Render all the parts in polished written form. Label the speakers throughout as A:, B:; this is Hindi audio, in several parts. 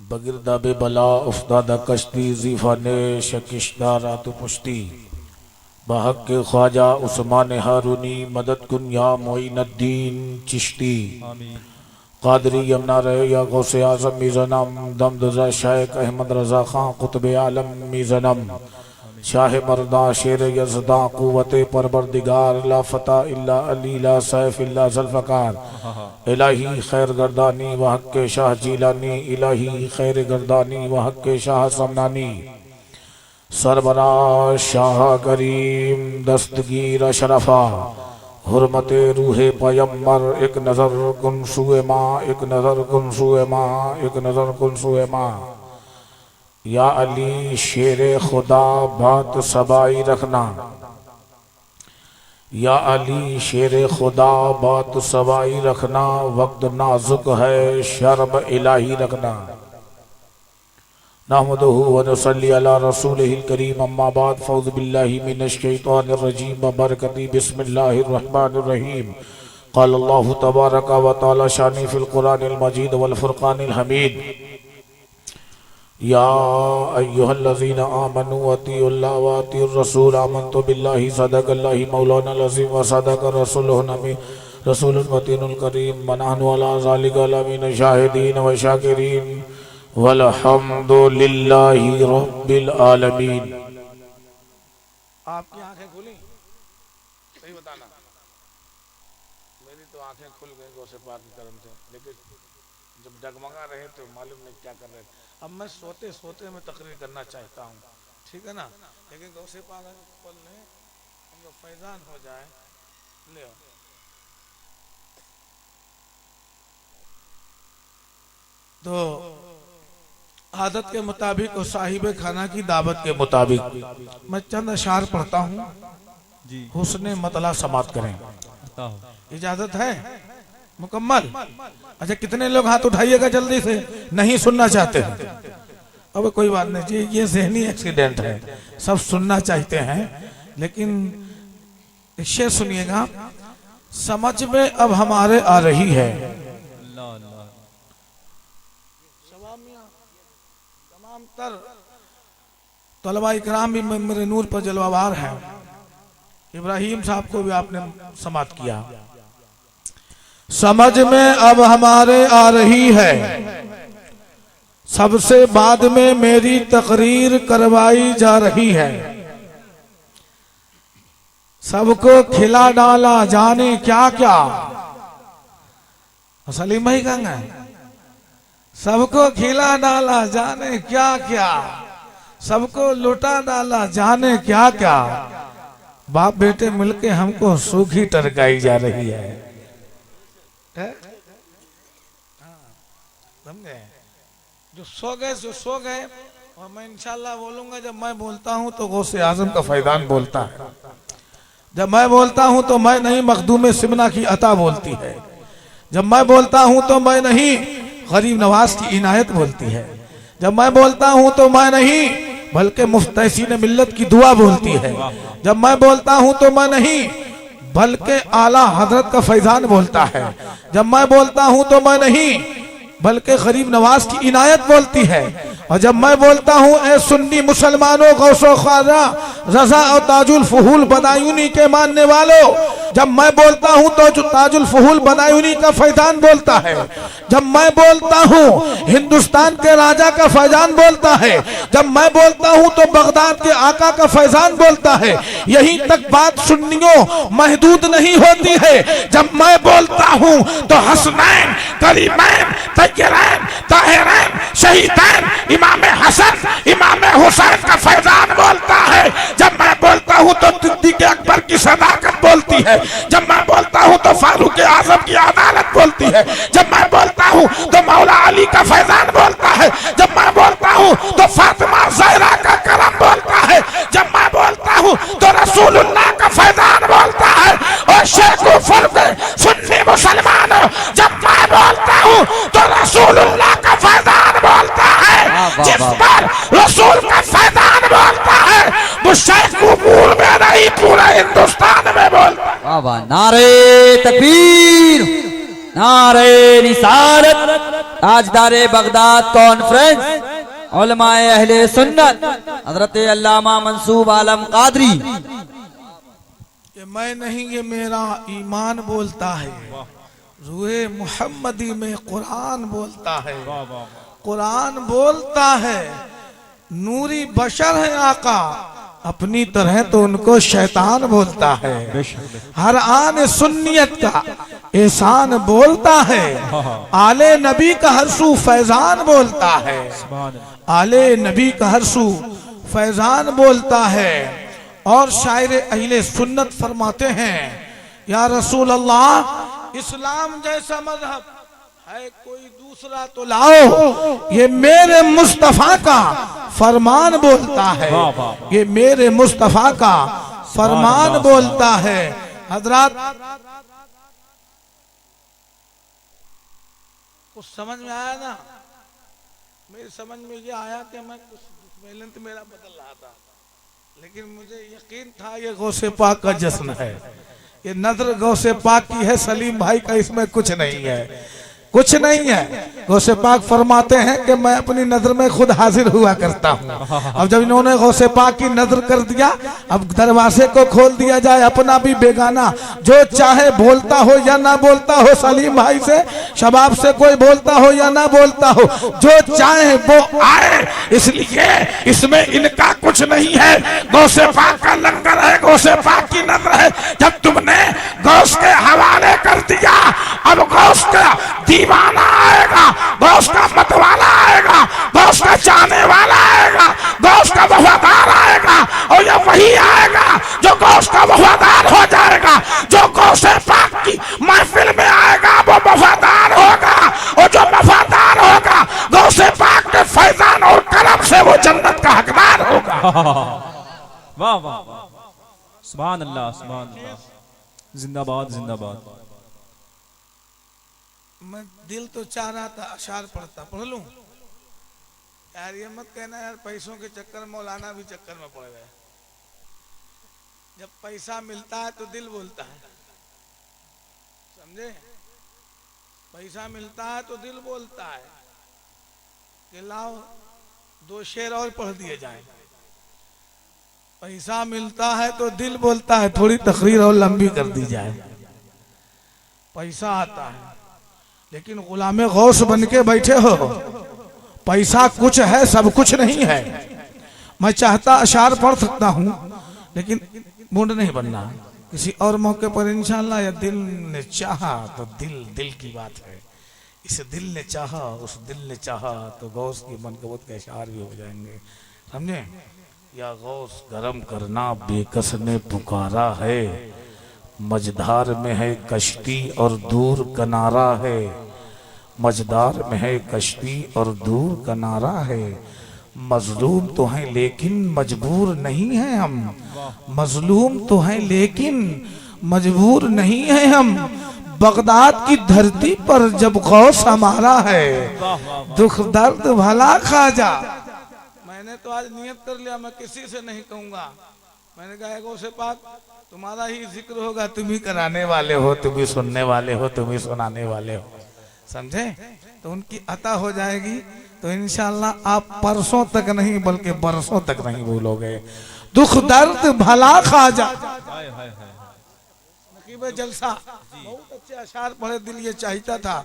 A: बगिरदा बेबला उफ्तादा कश्ती जीफाने शकिशदारा तो पुश्ती बहक के ख्वाजा उस्मान हारूनी मदद कुन या मोइनुद्दीन चिश्ती कादरी यमुना रहे या गौसे आजम मीज़नम दमदुज़ा शेख अहमद रज़ा खां कुतुब आलम मीज़नम शाह मर्दा शेर यज़दा क़ुव्वत परवरदिगार ला फता इल्ला अली ला सैफ इल्ला ज़ुल्फ़कार इलाही खैर गर्दानी व हक़ के शाह जीलानी इलाही खैर गर्दानी व हक़ के शाह समनानी सरबराह शाह करीम दस्तगीर अशरफा हुर्मते रूहे पैगंबर एक नज़र कुन सुए माँ एक नज़र कुन सुए माँ एक नज़र कुन सुए माँ या अली शेरे खुदा बात सबाई रखना या अली शेरे खुदा बात सबाई रखना वक्त नाजुक है शर्म इलाही रखना नहमदुहु व नसल्ली अला रसूलिहिल करीम अम्मा बाद फौज़ बिल्लाहि मिनश शैतानिर रजीम बरकती बिस्मिल्लाहिर रहमानिर रहीम क़ाल अल्लाहु तबारक व तआला शानी फिल कुरानिल मजीद वल फुरक़ानिल हमीद या अय्युहल्लज़ीना आमनू अतीउल्लाह व अतीउर रसूल आमनतु बिल्लाहि सदक़ल्लाहि मौलानाल अज़ीम व सदक़ रसूलुहुन नबी रसूलुल मतीनुल करीम व नहनु अला ज़ालिका लमिन शाहिदीन व शाकिरीन वल्हम्दुलिल्लाहि रब्बिल आलमीन।
B: आपकी आंखें खुली? सही बताना। मेरी तो आंखें खुल गई गौसे पाक के करम से, लेकिन जब डगमगा रहे तो मालूम नहीं क्या कर रहे थे। अब मैं सोते सोते में तकरीर करना चाहता हूँ, ठीक है ना, लेकिन गौसे पाक पल ने हम लोग फैजान हो जाए। ले तो आदत के मुताबिक और साहिब खाना की दावत के मुताबिक मैं चंद अशार पढ़ता हूँ जी, हुस्ने मतला समात करें। इजाजत है मुकम्मल? अच्छा, कितने लोग हाथ उठाइएगा जल्दी से, नहीं सुनना चाहते हैं? अब कोई बात नहीं जी, ये ज़हनी एक्सीडेंट है, सब सुनना चाहते हैं, लेकिन इसे सुनिएगा, समझ में अब हमारे आ रही है। तमाम तर तलबा इकराम भी मेरे नूर पर जलवावार है। इब्राहिम साहब को भी आपने समात किया। समझ में अब हमारे आ रही है, सबसे बाद में मेरी तकरीर करवाई जा रही है। सबको खिला डाला जाने क्या क्या, सलीम भाई कहाँ है? सबको खिला डाला जाने क्या क्या, सबको लुटा डाला जाने क्या क्या, बाप बेटे मिलके हमको सूखी टरकाई जा रही है। समझे? जो सो गए सो सो गए, और मैं इंशाल्लाह बोलूंगा। जब मैं बोलता हूं तो गौसे आजम का फैजान बोलता है, जब मैं बोलता हूं तो मैं नहीं मखदूम सिमना की अता बोलती है, जब मैं बोलता हूं तो मैं नहीं गरीब नवाज की इनायत बोलती है, जब मैं बोलता हूं तो मैं नहीं बल्कि मुफ्तैसीन मिल्लत की दुआ बोलती है, जब मैं बोलता हूं तो मैं नहीं बल्कि आला हजरत का फैजान बोलता है, जब मैं बोलता हूं तो मैं नहीं बल्कि गरीब नवाज की इनायत बोलती है, और जब मैं बोलता हूँ ए सुन्नी मुसलमानों गौसो ख्वाजा रजा और ताजुल फुहूल बदायूनी के मानने वालों, जब मैं बोलता हूँ तो ताजुल फुहूल बदायूनी का फैजान बोलता है, जब मैं बोलता हूँ हिंदुस्तान के राजा का फैजान बोलता है, जब मैं बोलता हूँ तो बगदाद के आका का फैजान बोलता है। यहीं तक बात सुन्नियों महदूद नहीं होती है, जब मैं बोलता हूँ तो हसनैन करीमैन तय्यरैन ताहिरैन शहीदैन इमाम हसन इमाम हुसैन का फैजान बोलता है। जब मैं बोलता हूँ तो सिद्दीक़ अकबर की सदाकत बोलती है, जब मैं बोलता हूँ तो फारूक आजम की अदालत बोलती है, जब मैं बोलता हूँ तो मौला अली का फैजान बोलता है, जब मैं बोलता हूँ तो फातिमा ज़हरा का करम बोलता है, जब मैं बोलता हूँ तो रसूलुल्लाह का फैजान बोलता है। और शेखो फर्क सुन्नी मुसलमानों, जब मैं बोलता हूँ तो रसूलुल्लाह का फैजान बोलता है। जिस पर रसूल का फैजान बोलता है वो शेख कबूल में नहीं पूरे हिंदुस्तान में बोलता है।
C: नारे तकबीर, नारे रिसालत ताजदारे बगदाद कॉन्फ्रेंस उलमाए अहले सुन्नत हजरत अल्लामा मंसूब आलम कादरी।
B: ये मैं नहीं, ये मेरा ईमान बोलता है। रूहे मुहम्मदी में कुरान बोलता है, कुरान बोलता है। नूरी बशर है आका, अपनी तरह तो उनको शैतान बोलता है। हर आन सुन्नियत का एहसान बोलता है। आले नबी का हरसू फैजान बोलता है। आले नबी का हरसू फैजान बोलता है। और शायर अहले सुन्नत फरमाते हैं, या रसूल अल्लाह, इस्लाम जैसा मजहब है कोई दूसरा तो लाओ। ये मेरे मुस्तफा का फरमान बोलता है, ये मेरे मुस्तफा का फरमान बोलता है। हजरत कुछ समझ में आया ना? मेरी समझ में ये आया कि मैं कुछ बैलेंस मेरा बदल रहा था, लेकिन मुझे यकीन था ये गौसे पाक का जश्न है, ये नजर गौसे पाक की है। सलीम भाई का इसमें कुछ नहीं है, कुछ नहीं है। गौसे पाक फरमाते हैं कि मैं अपनी नजर में खुद हाजिर हुआ करता हूँ। अब जब इन्होंने गौसे पाक की नजर कर दिया, अब दरवाजे को खोल दिया जाए, अपना भी बेगाना, जो चाहे बोलता हो या ना बोलता हो, सलीम भाई से शबाब से कोई बोलता हो या ना बोलता हो, जो चाहे वो आए। इसलिए इसमें इनका कुछ नहीं है। गौसे पाक का लंगर है, गौसे पाक की नजर है। जब तुमने गौस के हवाले कर दिया, अब गौस का दीवाना आएगा, गौस का मतवाला आएगा, गौस का चाहने वाला आएगा, गौस का वफादार आएगा। और ये वही आएगा जो गौस का वफादार हो जाएगा। जो गौसे पाक की महफिल में आएगा वो वफादार होगा, और जो वफादार होगा गौसे पाक के फैजान और करम से वो जन्नत का हकदार होगा।
D: वाह वाह वाह, सुभान अल्लाह, सुभान अल्लाह, जिंदाबाद जिंदाबाद।
B: मैं दिल तो चाह रहा था अशार पढ़ता, पढ़ लूं यार। ये मत कहना यार पैसों के चक्कर में मौलाना भी चक्कर में पड़ गए। जब पैसा मिलता है तो दिल बोलता है, समझे? पैसा मिलता है तो दिल बोलता है कि लाओ 2 शेर और पढ़ दिए जाए। पैसा मिलता है तो दिल बोलता है थोड़ी तकरीर और लंबी कर दी जाए। पैसा आता है, लेकिन गुलामे गौस बन के बैठे हो। पैसा कुछ है, सब कुछ नहीं है। मैं चाहता अशार पढ़ सकता हूँ, लेकिन मूड नहीं बनना। किसी और मौके पर इंशाल्लाह, या दिल ने चाहा तो दिल की बात है। इस दिल ने चाहा, उस दिल ने चाहा, तो गौस की मनकबत के अशार भी हो जाएंगे, समझे? या गौस गरम करना बेकस ने पुकारा है, मझधार में है कश्ती और दूर किनारा है। मझधार में है कश्ती और दूर किनारा है। मजलूम तो हैं लेकिन मजबूर नहीं हैं हम। मजलूम तो हैं लेकिन मजबूर नहीं हैं हम। बगदाद की धरती पर जब गौस हमारा है, दुख दर्द भला खाजा। मैंने तो आज नियत कर लिया, मैं किसी से नहीं कहूंगा। मैंने कहा गौसे पाक तुम्हारा ही जिक्र होगा, तुम ही कराने वाले हो, तुम ही सुनने वाले हो, तुम ही सुनाने वाले हो, समझे? तो उनकी अता हो जाएगी तो इंशाल्लाह आप परसों तक नहीं बल्कि बरसों तक नहीं भूलोगे। दुख दर्द भला खाजा, नकीब जलसा, बहुत अच्छे अशार पढ़े। दिल ये चाहता था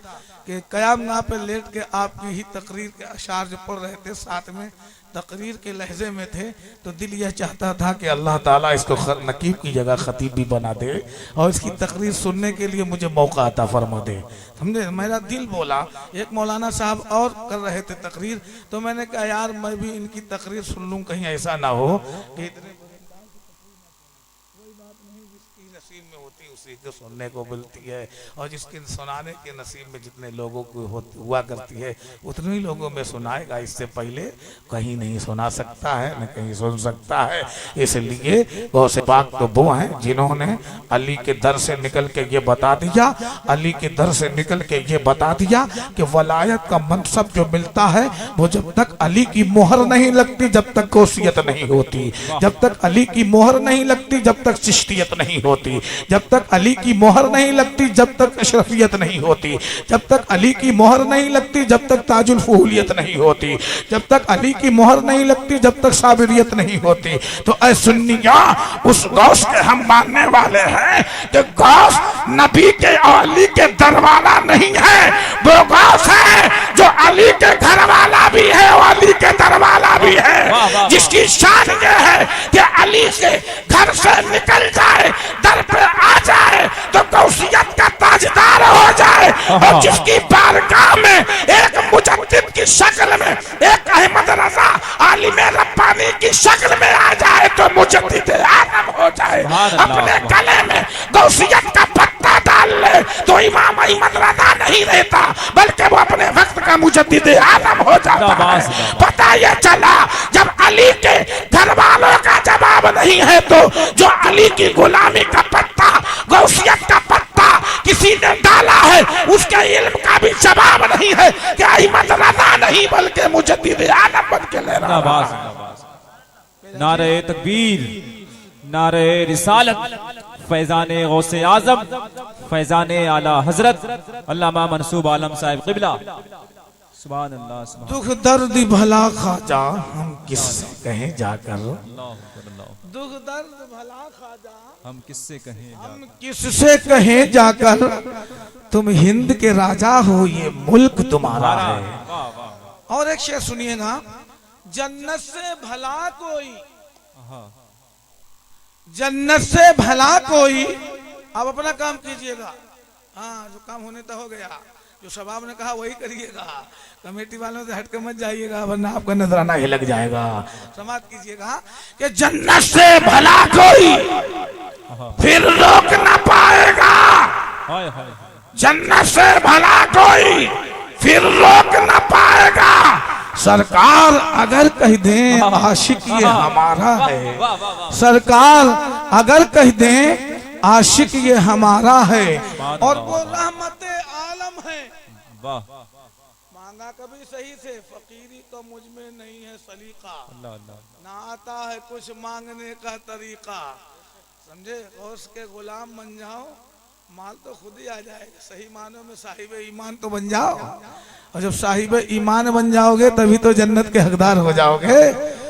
B: कि कयामगाह पे लेट के आपकी ही तकरीर के अशार जो पढ़ रहे थे, साथ में तकरीर के लहजे में थे, तो दिल यह चाहता था कि अल्लाह ताला इसको नकीब की जगह खतीब भी बना दे और इसकी तकरीर सुनने के लिए मुझे मौका अता फरमा दे, समझे? मेरा दिल बोला। एक मौलाना साहब और कर रहे थे तकरीर, तो मैंने कहा यार मैं भी इनकी तकरीर सुन लूं, कहीं ऐसा ना हो कि इतने नसीब में होती उसी को सुनने को मिलती है, और जिसके सुनाने के नसीब में जितने लोगों को हुआ करती है उतने ही लोगों में सुनाएगा। इससे पहले कहीं नहीं सुना सकता है, न कहीं सुन सकता है। इसलिए गौसे पाक तो वो हैं जिन्होंने अली के दर से निकल के ये बता दिया, अली के दर से निकल के ये बता दिया कि वलायत का मनसब जो मिलता है वो जब तक अली की मोहर नहीं लगती, जब तक गौसियत नहीं होती। जब तक अली की मोहर नहीं लगती, जब तक चिश्तियत नहीं होती। जब तक अली की मोहर नहीं लगती जब तक अशरफियत नहीं होती, जब तक अली की मोहर नहीं लगती जब तक ताजुल फूलियत नहीं होती, जब तक अली की मोहर नहीं लगती जब तक साबिरियत नहीं होती। तो ऐ सुन्निया, उस गौस के हम मानने वाले हैं कि गौस नबी के और अली के दरवाला नहीं है, वो गौस है जो अली के घर वाला भी है और अली के दरवाला भी है, जिसकी शान ये है कि अली के घर से निकल जाए, दर पे आ जाए तो गौसियत का ताजदार हो जाए, और जिसकी बारगाह में एक मुजद्दिद की शक्ल में, एक अहमद रजा आलिम रब्बानी की शक्ल में आ जाए तो मुजद्दिद आलम हो जाए। अपने गले में गौसियत का पत्ता डाल ले तो इमाम अहमद रजा नहीं रहता, बल्कि वो अपने वक्त का मुजद्दिद आलम हो जाता है। पता ये चला जब अली के घर वालों का जवाब नहीं है तो जो अली की गुलामी का पत्ता, गौसियत का पत्ता किसी ने डाला है, उसके इल्म का भी जवाब नहीं है कि अहमद रजा नहीं बल्कि मुजद्दिद आलम बन के ले रहा है।
D: नारे तकबीर, नारे रिसालत, फैजाने गौसे आजम, फैजाने आला हजरत अल्लामा मंसूब आलम साहिब क़िबला। सुभान अल्लाह, सुभान
B: दुख दर्द भला खाजा हम किससे कहें जाकर, दुख दर्द भला खाजा
D: हम किससे कहें,
B: हम किससे कहें जाकर, तुम हिंद के राजा हो ये मुल्क तुम्हारा है। और एक शेर सुनिएगा, जन्नत से भला कोई, जन्नत से भला कोई, आप अपना काम कीजिएगा, हाँ जो काम होने तो हो गया, जो सबाब ने कहा वही करिएगा, कमेटी वालों से हटके मत जाइएगा वरना आपका नजराना ही लग जाएगा। समाप्त कीजिएगा कि जन्नत से भला कोई फिर रोक ना पाएगा, जन्नत से भला कोई फिर रोक ना पाएगा, सरकार अगर कह दें आशिक ये हमारा है, सरकार अगर कह दें आशिक ये हमारा है, और वो रहमत आलम है। मांगा कभी सही से, फकीरी तो मुझ में नहीं है सलीका, ना आता है कुछ मांगने का तरीका, समझे। गौस के गुलाम बन जाओ, माल तो खुद ही आ जाएगा, सही मानों में साहिब ईमान तो बन जाओ, और जब साहिब ईमान बन जाओगे तभी तो जन्नत के हकदार हो जाओगे,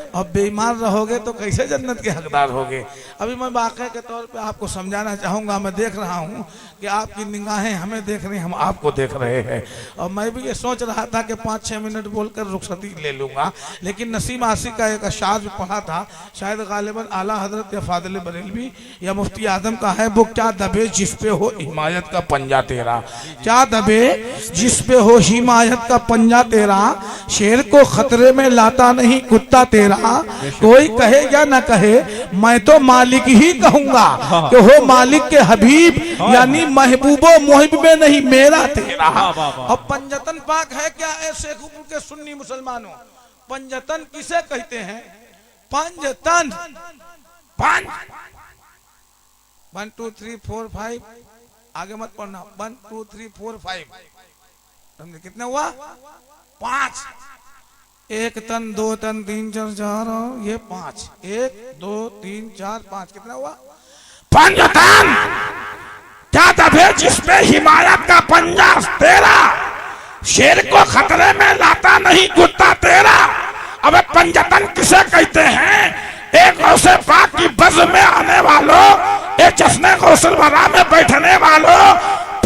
B: और बेईमान रहोगे तो कैसे जन्नत के हकदार होगे। अभी मैं वाक़े के तौर पे आपको समझाना चाहूँगा, मैं देख रहा हूँ कि आपकी निगाहें हमें देख रही, हम आपको देख रहे हैं, और मैं भी ये सोच रहा था कि 5-6 मिनट बोलकर रुखसती ले लूँगा, लेकिन नसीम आसी का एक अशार जो पढ़ा था, शायद गालिबन आला हजरत या फादिल बरेलवी या मुफ्ती आजम का है, वो क्या दबे जिस पे हो हिमायत का पंजा तेरा, क्या दबे जिस पे हो हिमायत का पंजा तेरा, शेर को खतरे में लाता नहीं कुत्ता तेरा, कोई कहे या न कहे मैं तो मालिक ही कहूंगा कि हो मालिक के हबीब, यानी महबूबो मुहिब में नहीं मेरा तेरा। अब पंजतन पाक है क्या ऐसे के सुन्नी मुसलमानों, पंजतन किसे कहते हैं, पंजतन, 1 2 3 4 5, आगे मत पढ़ना, 1 2 3 4 5, तुमने कितना हुआ 5, 1 तन 2 तन 3 4 4, ये 5, 1 2 3 4 5, कितना हुआ पंजतन। क्या दबे जिसमें हिमायत का पंजा तेरा, शेर को खतरे में लाता नहीं कुत्ता तेरा। अब पंजतन किसे कहते हैं, एक गौसे पाक की बज़ में आने वालों, एक जश्न गौसल वरा में बैठने वालों,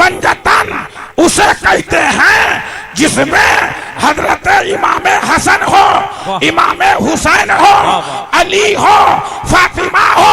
B: पंजतन उसे कहते हैं जिसमें हजरत इमाम हसन हो, इमाम हुसैन हो, अली हो, फातिमा हो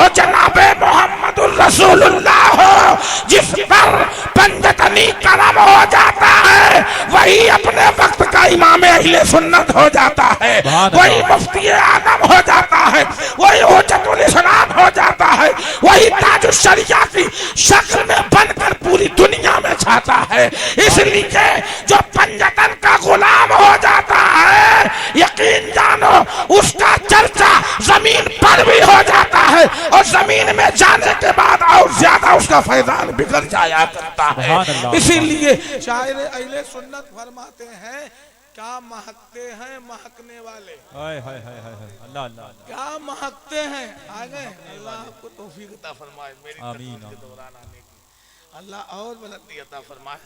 B: और जनाबे मोहम्मदुर रसूलुल्लाह हो, जिस पर पंजतनी करम हो जाता है वही अपने वक्त का इमाम अहले सुन्नत हो जाता है, वही मुफ्ती आजम हो जाता है, वही हुज्जतुल इस्लाम हो जाता है, वही ताजुश शरिया की शक्ल में बनकर पूरी दुनिया में छाता है। इसलिए जो पंजतन का गुलाम हो जाता है, यकीन जानो उसका चर्चा जमीन पर भी हो जाता है, और जमीन में जाने के बाद और ज्यादा उसका फैजान बिगड़ जाया करता है। इसीलिए शायर अहले सुन्नत फरमाते हैं क्या महकते हैं महकने वाले,
D: हाय हाय हाय हाय हाय, अल्लाह अल्लाह अल्लाह।
B: क्या महकते हैं। आ गए, अल्लाह आपको तौफीक अता फरमाए मेरी
D: आमीन,
B: तकरीर के
D: आमीन।
B: दौरान आने की, अल्लाह और बुलंदी अता फरमाए।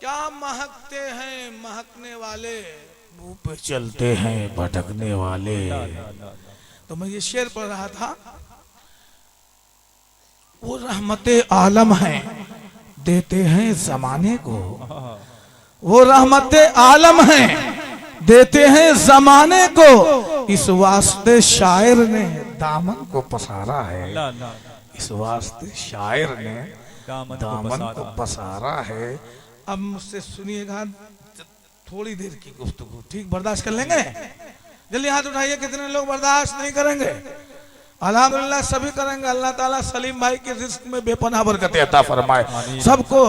B: क्या महकते हैं महकने वाले, मुंह पे चलते हैं भटकने वाले। तो मैं ये शेर पढ़ रहा था, वो रहमते आलम हैं देते हैं जमाने को, वो रहमते आलम हैं देते हैं जमाने को, इस वास्ते शायर ने दामन को पसारा है,
D: अल्लाह अल्लाह अल्लाह।
B: इस वास्ते शायर ने दामन को पसारा है। अब मुझसे सुनिएगा थोड़ी देर की गुफ्तगू, ठीक बर्दाश्त कर लेंगे? जल्दी हाथ उठाइए, कितने लोग बर्दाश्त नहीं करेंगे? अल्हम्दुलिल्लाह सभी करेंगे। अल्लाह ताला सलीम भाई के रिस्क में बेपनाह बरकत अता फरमाए, सबको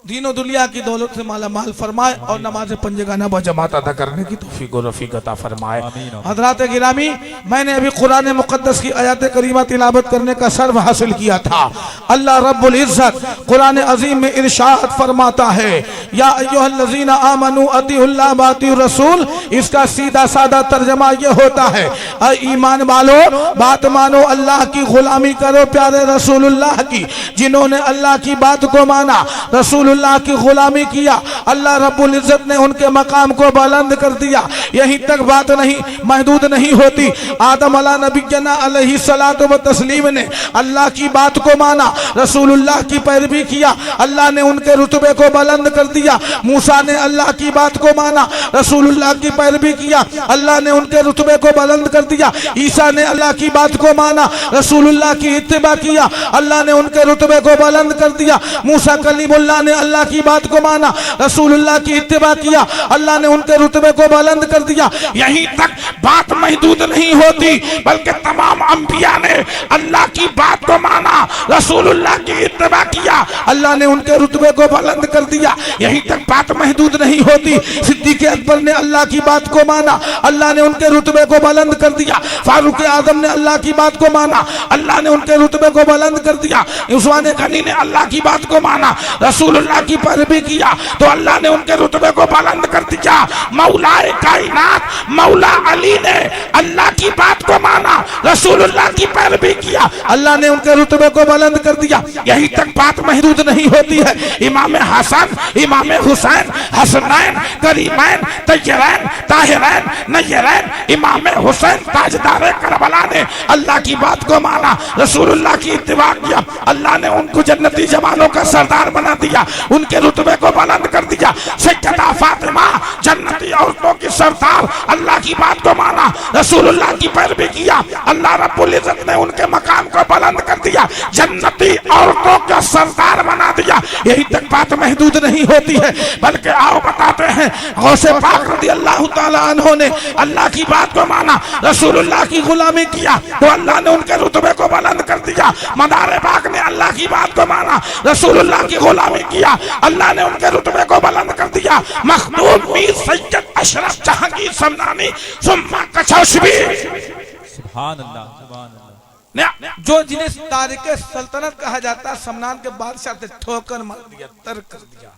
B: दीनों दुनिया की दौलत से माला माल फरमाए और नमाज पंजगाना बजमात अदा करने की तौफीक और रफीक अता फरमाए। हजरात गिरामी, मैंने अभी कुरान मुकद्दस की आयत करीमा तिलावत करने का सर्व हासिल किया था। अल्लाह रब्बुल इज्जत कुरान अजीम में इरशाद फरमाता है, या अय्युहल्लज़ीना आमनू अतिउल्लाह व अतिउर रसूल। इसका सीधा साधा तर्जमा ये होता है, ईमान वालो बात मानो, अल्लाह की गुलामी करो प्यारे रसूलुल्लाह की। जिन्होंने अल्लाह की बात को माना, रसूलुल्लाह की गुलामी किया, अल्लाह रब्बुल इज्जत ने उनके मकाम को बुलंद कर दिया। यहीं तक बात नहीं महदूद नहीं होती। आदम अला नबीना अलैहि सलातो व तस्लीम ने अल्लाह की बात को माना, रसूलुल्लाह की पैरवी किया, अल्लाह ने उनके रुतबे को बुलंद कर दिया। मूसा ने अल्लाह की बात को माना, रसूलुल्लाह की पैरवी किया, अल्लाह ने उनके रुतबे को बुलंद कर दिया। ईसा ने अल्लाह की बात को माना, रसूलुल्लाह की इत्तिबा किया, अल्लाह ने उनके रुतबे को बुलंद कर दिया। मूसा कलीमुल्लाह ने अल्लाह की बात को माना, रसूलुल्लाह की इत्तिबा किया, अल्लाह ने उनके रुतबे को बुलंद कर दिया। यहीं तक बात महदूद नहीं होती, बल्कि तमाम अंबिया ने अल्लाह की बात को माना, रसूलुल्लाह की इत्तिबा किया, अल्लाह ने उनके रुतबे को बुलंद कर दिया। यहीं तक बात महदूद नहीं होती। सिद्दीक़ अकबर ने अल्लाह की बात को माना, अल्लाह ने उनके रुतबे को बुलंद कर दिया। फारूक आजम ने अल्लाह की बात को माना, अल्लाह ने उनके रुतबे को बुलंद कर दिया। उस्मान गनी ने अल्लाह की बात को माना, रसूलुल्लाह की पैरवी किया, तो अल्लाह ने उनके रुतबे को बुलंद कर दिया। मौलाए कायनात मौला अली ने अल्लाह की बात को माना, रसूलुल्लाह की पैरवी किया, अल्लाह ने उनके रुतबे को बुलंद कर दिया। यहीं तक बात महदूद नहीं होती है। इमाम हसन, इमाम हुसैन, हसनैन, करीमैन, तैयरैन, ताहिरैन, नय्यरैन, इमाम हुसैन ताजदार करबला ने अल्लाह की बात को माना, रसूलुल्लाह की इत्तिबा किया, अल्लाह ने उनको जन्नती जवानों का सरदार बना दिया, उनके रुतबे को बुलंद कर दिया। सैयदा फातिमा जन्नती औरतों की सरदार, अल्लाह की बात को माना, रसूलुल्लाह की पैरवी किया, अल्लाह रब्बुल इज्जत ने उनके मकाम को बुलंद कर दिया, जन्नती औरतों का सरदार बना दिया। यही तक बात महदूद नहीं होती है, बल्कि आओ बताते हैं, गौसे पाक रज़ी अल्लाह तआला अन्हु ने अल्लाह की बात को माना, रसूलुल्लाह की गुलामी किया, तो अल्लाह ने उनके रुतबे को बुलंद कर दिया। मदार पाक ने अल्लाह की बात को माना, रसूलुल्लाह की गुलामी किया, अल्लाह ने उनके रुतबे को बुलंद कर दिया। मखदूम मीर सैयद अशरफ जहांगीर समनानी सुम्मा कचौशबी,
D: सुभान अल्लाह सुभान अल्लाह।
B: जो जिन्हें तारिक सल्तनत कहा जाता, समनान के बादशाह से ठोकर मार दिया, तर्क कर दिया।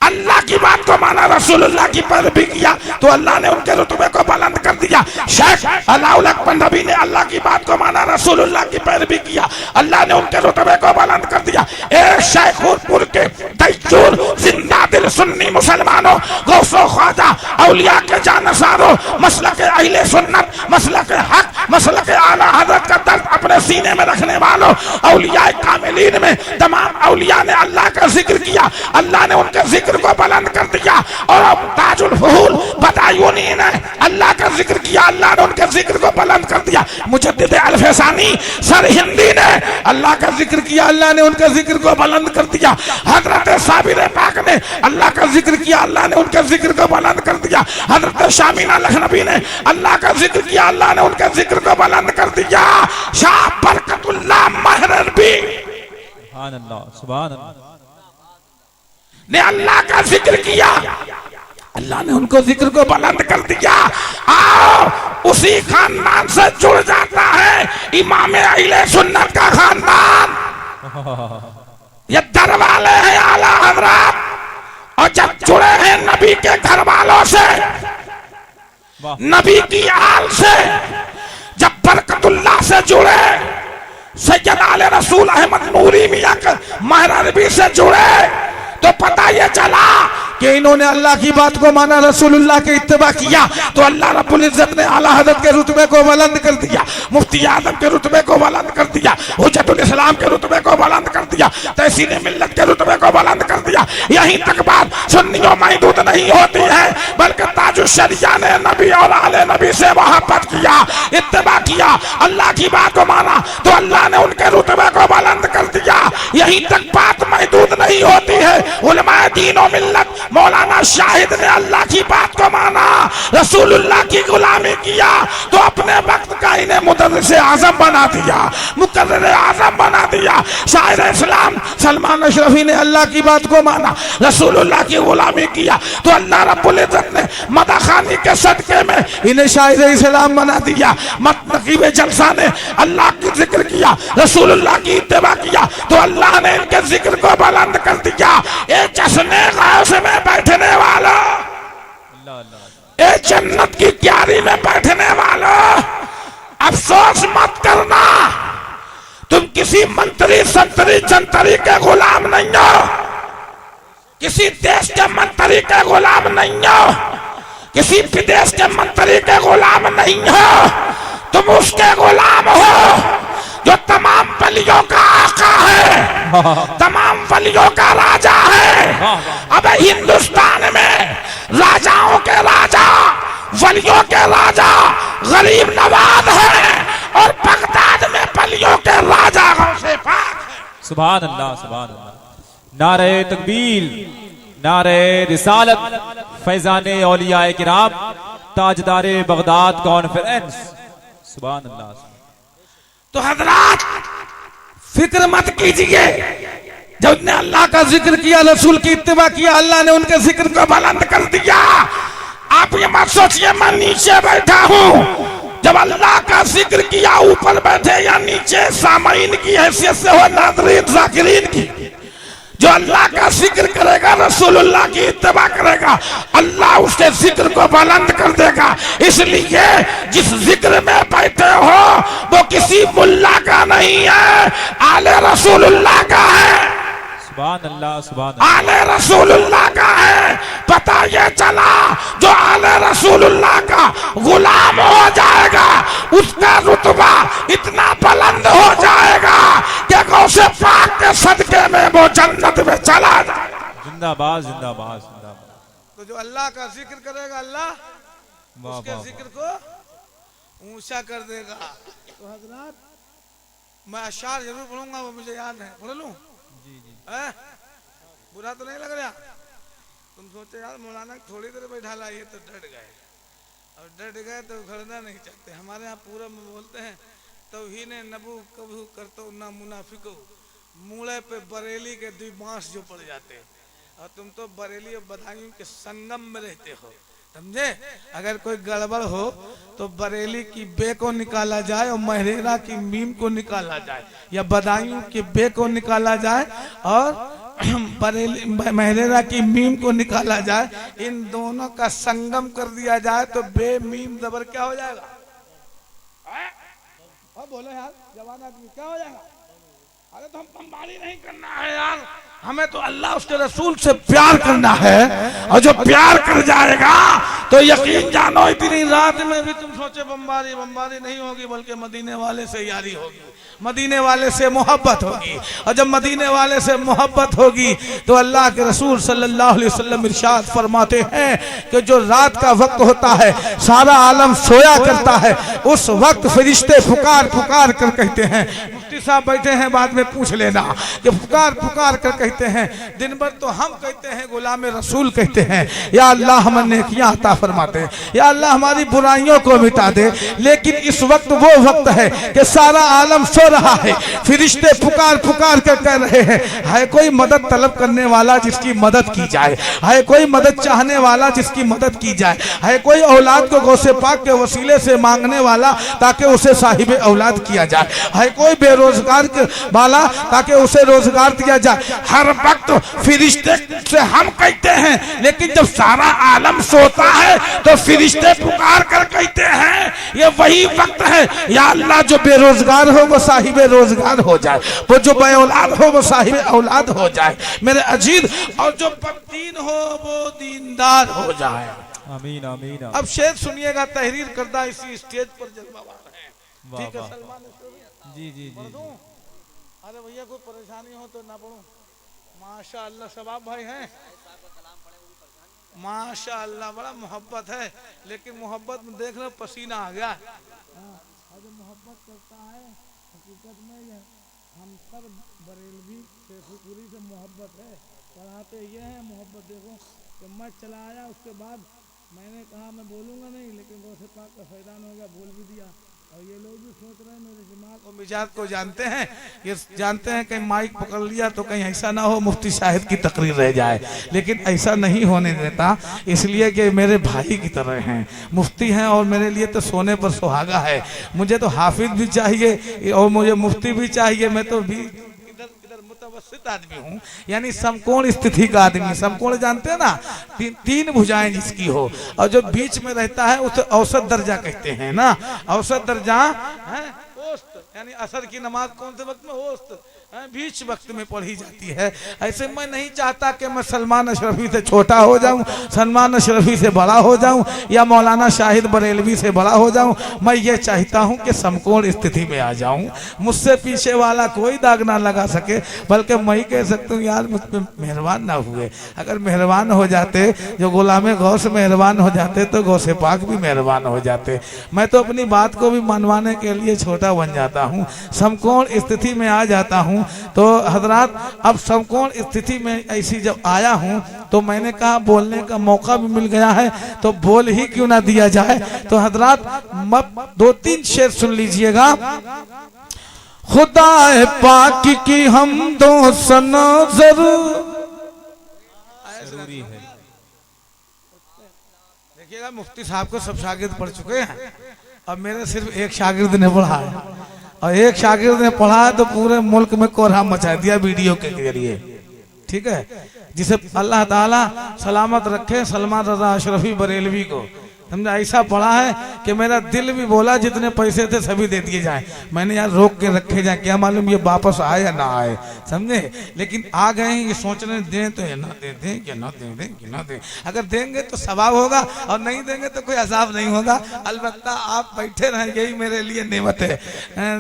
B: अल्लाह की बात को माना, रसूलुल्लाह की पैरवी किया, तो अल्लाह ने उनके रुतबे को बुलंद कर दिया। शेख अलाउल अकबर नबी ने अल्लाह की बात को माना, रसूलुल्लाह की पैरवी किया, अल्लाह ने उनके रुतबे को बुलंद कर दिया। ए शेखुरपुर के दस्तूर जिंदा दिल सुन्नी मुसलमानों, गौसो ख्वाजा औलिया के जानसारों, मसलक अहले सुन्नत, मसलक हक, मसलक आला हज़रत का दर्द अपने सीने में रखने वालों, औलिया कामिलीन में तमाम औलिया ने अल्लाह का जिक्र किया, अल्लाह ने उनके जिक्र को बुलंद कर दिया। और अब ताजुल फुहूल बदायूनी ने अल्लाह का जिक्र किया, अल्लाह ने उनके जिक्र को बुलंद कर दिया। मुजद्दिद अल-फैसानी सर हिंदी ने अल्लाह का जिक्र किया, अल्लाह ने उनके जिक्र को बुलंद कर दिया। हजरत साबिर पाक ने अल्लाह का जिक्र किया, अल्लाह ने उनके जिक्र को बुलंद कर दिया। हजरत शामीना लखनवी ने अल्लाह का जिक्र किया, अल्लाह ने उनके जिक्र को बुलंद कर दिया। शाह बरकतुल्लाह महरबी
D: सुभान अल्लाह सुभान अल्लाह
B: ने अल्लाह का जिक्र किया, अल्लाह ने उनको जिक्र को बुलंद कर दिया। आओ उसी खानदान से जुड़ जाता है इमाम अहले सुन्नत का खानदान। ये दरवाले हैं आला हजरत और जब जुड़े हैं नबी के घर वालों से,
D: वाह
B: नबी की आल से, जब बरकतुल्लाह से जुड़े, सैयद आले रसूल अहमद नूरी मियां महरबी से जुड़े, तो पता ये चला कि इन्होंने अल्लाह की बात को माना, रसूलुल्लाह के इत्तिबा किया, तो अल्लाह रब्बुल इज्जत ने आला हज़रत के रुतबे को बुलंद कर दिया, मुफ्ती आज़म के रुतबे को बुलंद कर दिया, हुज्जतुल इस्लाम के रुतबे को बुलंद कर दिया, तहसीन मिल्लत के रुतबे को बुलंद कर दिया। यहीं तक बात सुन्नियों महदूद नहीं होती है, बल्कि ताजुश शरिया ने नबी और आले नबी से मोहब्बत किया, इत्तिबा किया, अल्लाह की बात को माना, तो अल्लाह ने उनके रुतबे को बुलंद कर दिया। यहीं तक बात महदूद नहीं होती है। उलमाए दीन और मिल्लत मौलाना शाहिद ने अल्लाह की बात को माना, रसूलुल्लाह की गुलामी किया, तो अपने वक्त का इन्हें मुदर्रिस आज़म बना दिया, मुकर्रिर आज़म बना दिया। शायर इस्लाम सलमान अशरफी ने अल्लाह की बात को माना, रसूलुल्लाह की गुलामी किया, तो अल्लाह रब्बुल इज्जत ने मदखानी के सदके में इन्हें शायर इस्लाम बना दिया। नकीब जलसा ने अल्लाह की जिक्र किया, रसूलुल्लाह की इत्तिबा किया, तो अल्लाह ने इनके जिक्र को बुलंद कर दिया। ए जश्ने गौस में बैठने वाला, ए जन्नत की क्यारी में बैठने वाला, अफसोस मत करना, तुम किसी मंत्री संतरी जंतरी के गुलाम नहीं हो, किसी देश के मंत्री के गुलाम नहीं हो, किसी विदेश के मंत्री के गुलाम नहीं हो, तुम उसके गुलाम हो जो तमाम वलियों का आका है, तमाम वलियों का राजा है। अब हिंदुस्तान में राजाओं के राजा, वलियों के राजा गरीब नवाज है, और बगदाद में वलियों के राजा गौसे पाक है।
D: सुभान अल्लाह, सुभान अल्लाह। नारे तकबीर, नारे रिसालत, फैजाने औलियाए किराम, ताजदारे बगदाद कॉन्फ्रेंस। सुभान अल्लाह।
B: तो हजरात फिक्र मत कीजिए, जब ने अल्लाह का जिक्र किया, रसूल की इत्तिबा किया, अल्लाह ने उनके जिक्र को बुलंद कर दिया। आप ये मत सोचिए मैं नीचे बैठा हूँ, जब अल्लाह का जिक्र किया ऊपर बैठे या नीचे, सामाइन की हैसियत से हो, नाज़रीन ज़ाकिरीन की, जो अल्लाह का जिक्र करेगा, रसूलुल्लाह की इत्तिबा करेगा, अल्लाह उसके जिक्र को बुलंद कर देगा। इसलिए जिस जिक्र में बैठे हो वो किसी मुल्ला का नहीं है, आले रसूलुल्लाह का है।
D: सुभान अल्लाह, सुभान अल्लाह।
B: आले रसूलुल्लाह का है। पता ये चला जो आले रसूलुल्लाह का गुलाम हो जाएगा, उसका रुतबा इतना बुलंद हो जाएगा कि गौसे पाक के सदके में वो जन्नत में चला जाएगा।
D: जिंदाबाद, जिंदाबाद, जिंदाबाद।
B: तो जो अल्लाह का जिक्र करेगा, अल्लाह उसके जिक्र को ऊंचा कर देगा। तो हजरात मैं अशार जरूर पढ़ूंगा, वो मुझे याद है, पढ़ लूं? जी जी। बुरा तो नहीं लग रहा? तुम सोचे यार मौलाना थोड़ी देर बैठा लाइए तो डट गए, और डट गए तो खड़ना नहीं चाहते। हमारे यहाँ पूरा में बोलते हैं तौहीन नबू कबू करतो ना मुनाफिको, मूड़े पे बरेली के दो बांस जो पड़ जाते, और तुम तो बरेली और बदायूं के संगम में रहते हो, समझे? अगर कोई गड़बड़ हो तो बरेली की बे को निकाला जाए और महरेरा की मीम को निकाला जाए, या बदायूं के बे को निकाला जाए और बरेली महरेरा की मीम को निकाला जाए, इन दोनों का संगम कर दिया जाए तो बे मीम जबर क्या हो जाएगा? बोलो यार जवान आदमी, क्या हो जाएगा? अरे तो हम बमबारी नहीं करना है यार, हमें तो अल्लाह उसके रसूल से प्यार करना है, और जो प्यार कर जाएगा तो यकीन जानो इतनी रात में भी तुम सोचे बमबारी नहीं होगी, बल्कि मदीने वाले से यारी होगी, मदीने वाले से मोहब्बत होगी, और जब मदीने वाले से मोहब्बत होगी तो अल्लाह के रसूल सल्लल्लाहु अलैहि वसल्लम इरशाद फरमाते हैं कि जो रात का वक्त होता है, सारा आलम सोया करता है, उस वक्त फरिश्ते पुकार पुकार कर कहते हैं, मुफ्ती साहब बैठे हैं बाद में पूछ लेना, कि पुकार पुकार कर कहते हैं, दिन भर तो हम कहते हैं गुलाम रसूल कहते हैं, या अल्लाह हमें नेकियां अता फरमाते, या अल्लाह हमारी बुराइयों को मिटा दे। लेकिन इस वक्त वो वक्त है कि सारा आलम सो रहा है, फिरिश्ते पुकार पुकार कर कह रहे हैं, है कोई मदद तलब करने वाला जिसकी मदद की जाए, है कोई मदद चाहने वाला जिसकी मदद की जाए, है कोई औलाद को गौसे पाक के वसीले से मांगने वाला ताकि उसे साहिब औलाद किया जाए, है कोई बेरोजगार संभाला ताकि उसे रोजगार दिया जाए। हर वक्त फिरिश्ते से हम कहते हैं, लेकिन जब सारा आलम सोता है तो फिरिश्ते पुकार कर कहते हैं ये वही वक्त है, या अल्लाह जो बेरोजगार हो वो साहिब रोजगार हो जाए, वो जो बे औलाद हो वो साहिब औलाद हो जाए मेरे अजीज, और जो बददीन हो वो दीनदार हो जाए।
D: आमीन आमीन।
B: अब शेर सुनिएगा, तहरीर करदा इसी स्टेज पर जज्बावार है।
D: वाह,
B: ठीक है
D: वाह।
B: सलमान,
D: जी जी जी।
B: अरे भैया कोई परेशानी हो तो ना पढ़ूं। माशा अल्लाह सवाब भाई हैं, माशा अल्लाह बड़ा मोहब्बत है, लेकिन मोहब्बत में देख रहे पसीना आ गया। और जो मोहब्बत करता है हकीकत में ये हम सब बरेलवी शेखुपुरी से मोहब्बत है, पढ़ाते ये हैं मोहब्बत। देखो कि मैं चला आया, उसके बाद मैंने कहा मैं बोलूँगा नहीं, लेकिन गौसे पाक का फैदान हो गया, बोल भी दिया। और ये लोग भी सोच रहे हैं मेरे दिमाग और मिजाज को जानते हैं, ये जानते हैं कहीं माइक पकड़ लिया तो कहीं ऐसा ना हो मुफ्ती साहिब की तकरीर रह जाए, लेकिन ऐसा नहीं होने देता, इसलिए कि मेरे भाई की तरह हैं, मुफ्ती हैं और मेरे लिए तो सोने पर सुहागा है। मुझे तो हाफिज भी चाहिए और मुझे मुफ्ती भी चाहिए, मैं तो भी इधर मुतवस्सित आदमी हूँ, यानी समकोण स्थिति का आदमी। समकोण जानते हैं ना, तीन भुजाएं जिसकी हो, और जो बीच में रहता है उसे औसत दर्जा कहते हैं ना। औसत दर्जा है औसत, यानी असर की नमाज कौन से वक्त में औसत बीच वक्त में पढ़ी जाती है। ऐसे मैं नहीं चाहता कि मैं सलमान अशरफी से छोटा हो जाऊं, सलमान अशरफी से बड़ा हो जाऊं, या मौलाना शाहिद बरेलवी से बड़ा हो जाऊं। मैं ये चाहता हूं कि समकोण स्थिति में आ जाऊं, मुझसे पीछे वाला कोई दाग ना लगा सके, बल्कि मैं कह सकता हूं यार मुझ पर मेहरबान ना हुए। अगर मेहरबान हो जाते, जो गुलाम गौस मेहरबान हो जाते, तो गौसे पाक भी मेहरबान हो जाते। मैं तो अपनी बात को भी मनवाने के लिए छोटा बन जाता हूँ, समकोण स्थिति में आ जाता हूँ। तो हजरात, अब समकोण स्थिति में ऐसी जब आया हूं तो मैंने कहा बोलने का मौका भी मिल गया है तो बोल ही क्यों ना दिया जाए। तो हजरात 2-3 शेर सुन लीजिएगा। खुदा पाक की हम दो सना
D: जरूरी है।
B: देखिएगा, मुफ्ती साहब को सब शागिर्द पढ़ चुके हैं, अब मेरे सिर्फ एक शागिर्द ने पढ़ा है, और एक शागिर्द ने पढ़ा है तो पूरे मुल्क में कोहराम मचा दिया वीडियो के जरिए। ठीक है, जिसे अल्लाह ताला सलामत रखे, सलमान रजा अशरफी बरेलवी को, समझा, ऐसा पढ़ा है कि मेरा दिल भी बोला जितने पैसे थे सभी दे दिए जाए। मैंने यार रोक के रखे जाए, क्या मालूम ये वापस आए या ना आए, समझे। लेकिन आ गए हैं, ये सोच रहे दें तो ये ना दे दें कि ना दे दें कि ना दें। अगर देंगे तो सवाब होगा और नहीं देंगे तो कोई अजाब नहीं होगा। अलबत्ता आप बैठे रहें, यही मेरे लिए नेमत है,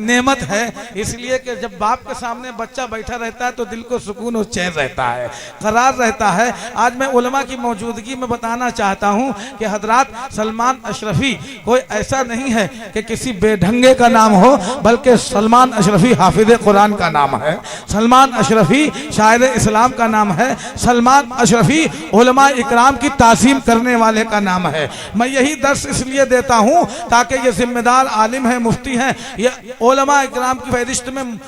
B: नेमत है। इसलिए कि जब बाप के सामने बच्चा बैठा रहता है तो दिल को सुकून और चैन रहता है, करार रहता है। आज मैं उलमा की मौजूदगी में बताना चाहता हूँ कि हजरात, सलमान अशरफी कोई ऐसा नहीं है कि किसी बेढंगे का नाम हो, बल्कि सलमान अशरफी हाफिज कुरान का नाम है, सलमान अशरफी शायर इस्लाम का नाम है, सलमान अशरफी उलमा इकराम की ताज़ीम करने वाले का नाम है। मैं यही दर्स इसलिए देता हूँ ताकि ये जिम्मेदार आलिम है, मुफ्ती हैं, ये उलमा इकराम की फहरिस्त में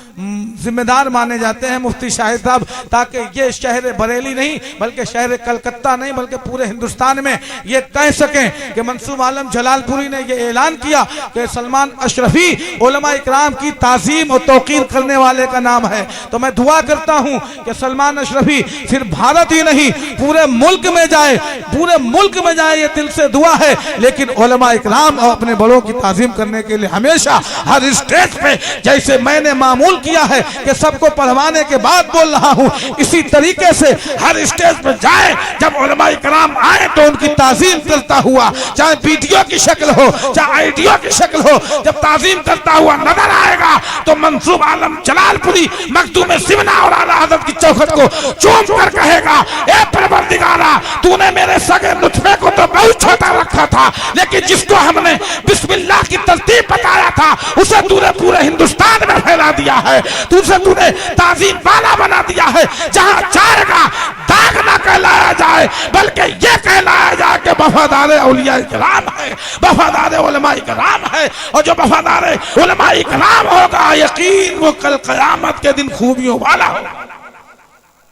B: जिम्मेदार माने जाते हैं मुफ्ती शाहिद साहब, ताकि ये शहर बरेली नहीं बल्कि शहर कलकत्ता नहीं बल्कि पूरे हिंदुस्तान में ये कह सकें कि मंसूब आलम जलालपुरी ने ये ऐलान किया कि सलमान अशरफी उलमा इकराम की ताज़ीम और तौकीर करने वाले का नाम है। तो मैं दुआ करता हूं कि सलमान अशरफी सिर्फ भारत ही नहीं पूरे मुल्क में जाए, पूरे मुल्क में जाए, ये दिल से दुआ है। लेकिन उलमा इकराम और अपने बड़ों की ताज़ीम करने के लिए हमेशा हर स्टेज पे, जैसे मैंने मामूल किया है कि सबको पढ़वाने के बाद बोल रहा हूं, इसी तरीके से हर स्टेज पे जाए, जब उलमा इकराम आए तो उनकी ताज़ीम करता हुआ, चाहे वीडियो की शक्ल हो चाहे ऑडियो की शक्ल हो, जब ताज़ीम करता हुआ नजर आएगा तो मंसूब आलम जलालपुरी मखदूम सिमना और आला हज़रत की चौखट को चूम कर कहेगा, ए परवरदिगारा, तूने मेरे सगे लुत्फे को तो बहुत छोटा रखा था, लेकिन जिसको हमने बिस्मिल्लाह की तरतीब बताया था उसे तूने पूरे हिंदुस्तान में फैला दिया है, तूने ताज़ीम वाला बना दिया है। जहां जाएगा दाग ना कहलाया जाए बल्कि ये कहलाया जाए कि वफादार औलिया इकराम है, वफादार उलमा इकराम है। और जो वफादार उलमा इकराम होगा, यकीन वो कल क़यामत के दिन खूबियों वाला होगा,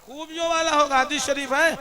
B: खूबियों वाला होगा। हदीस शरीफ है,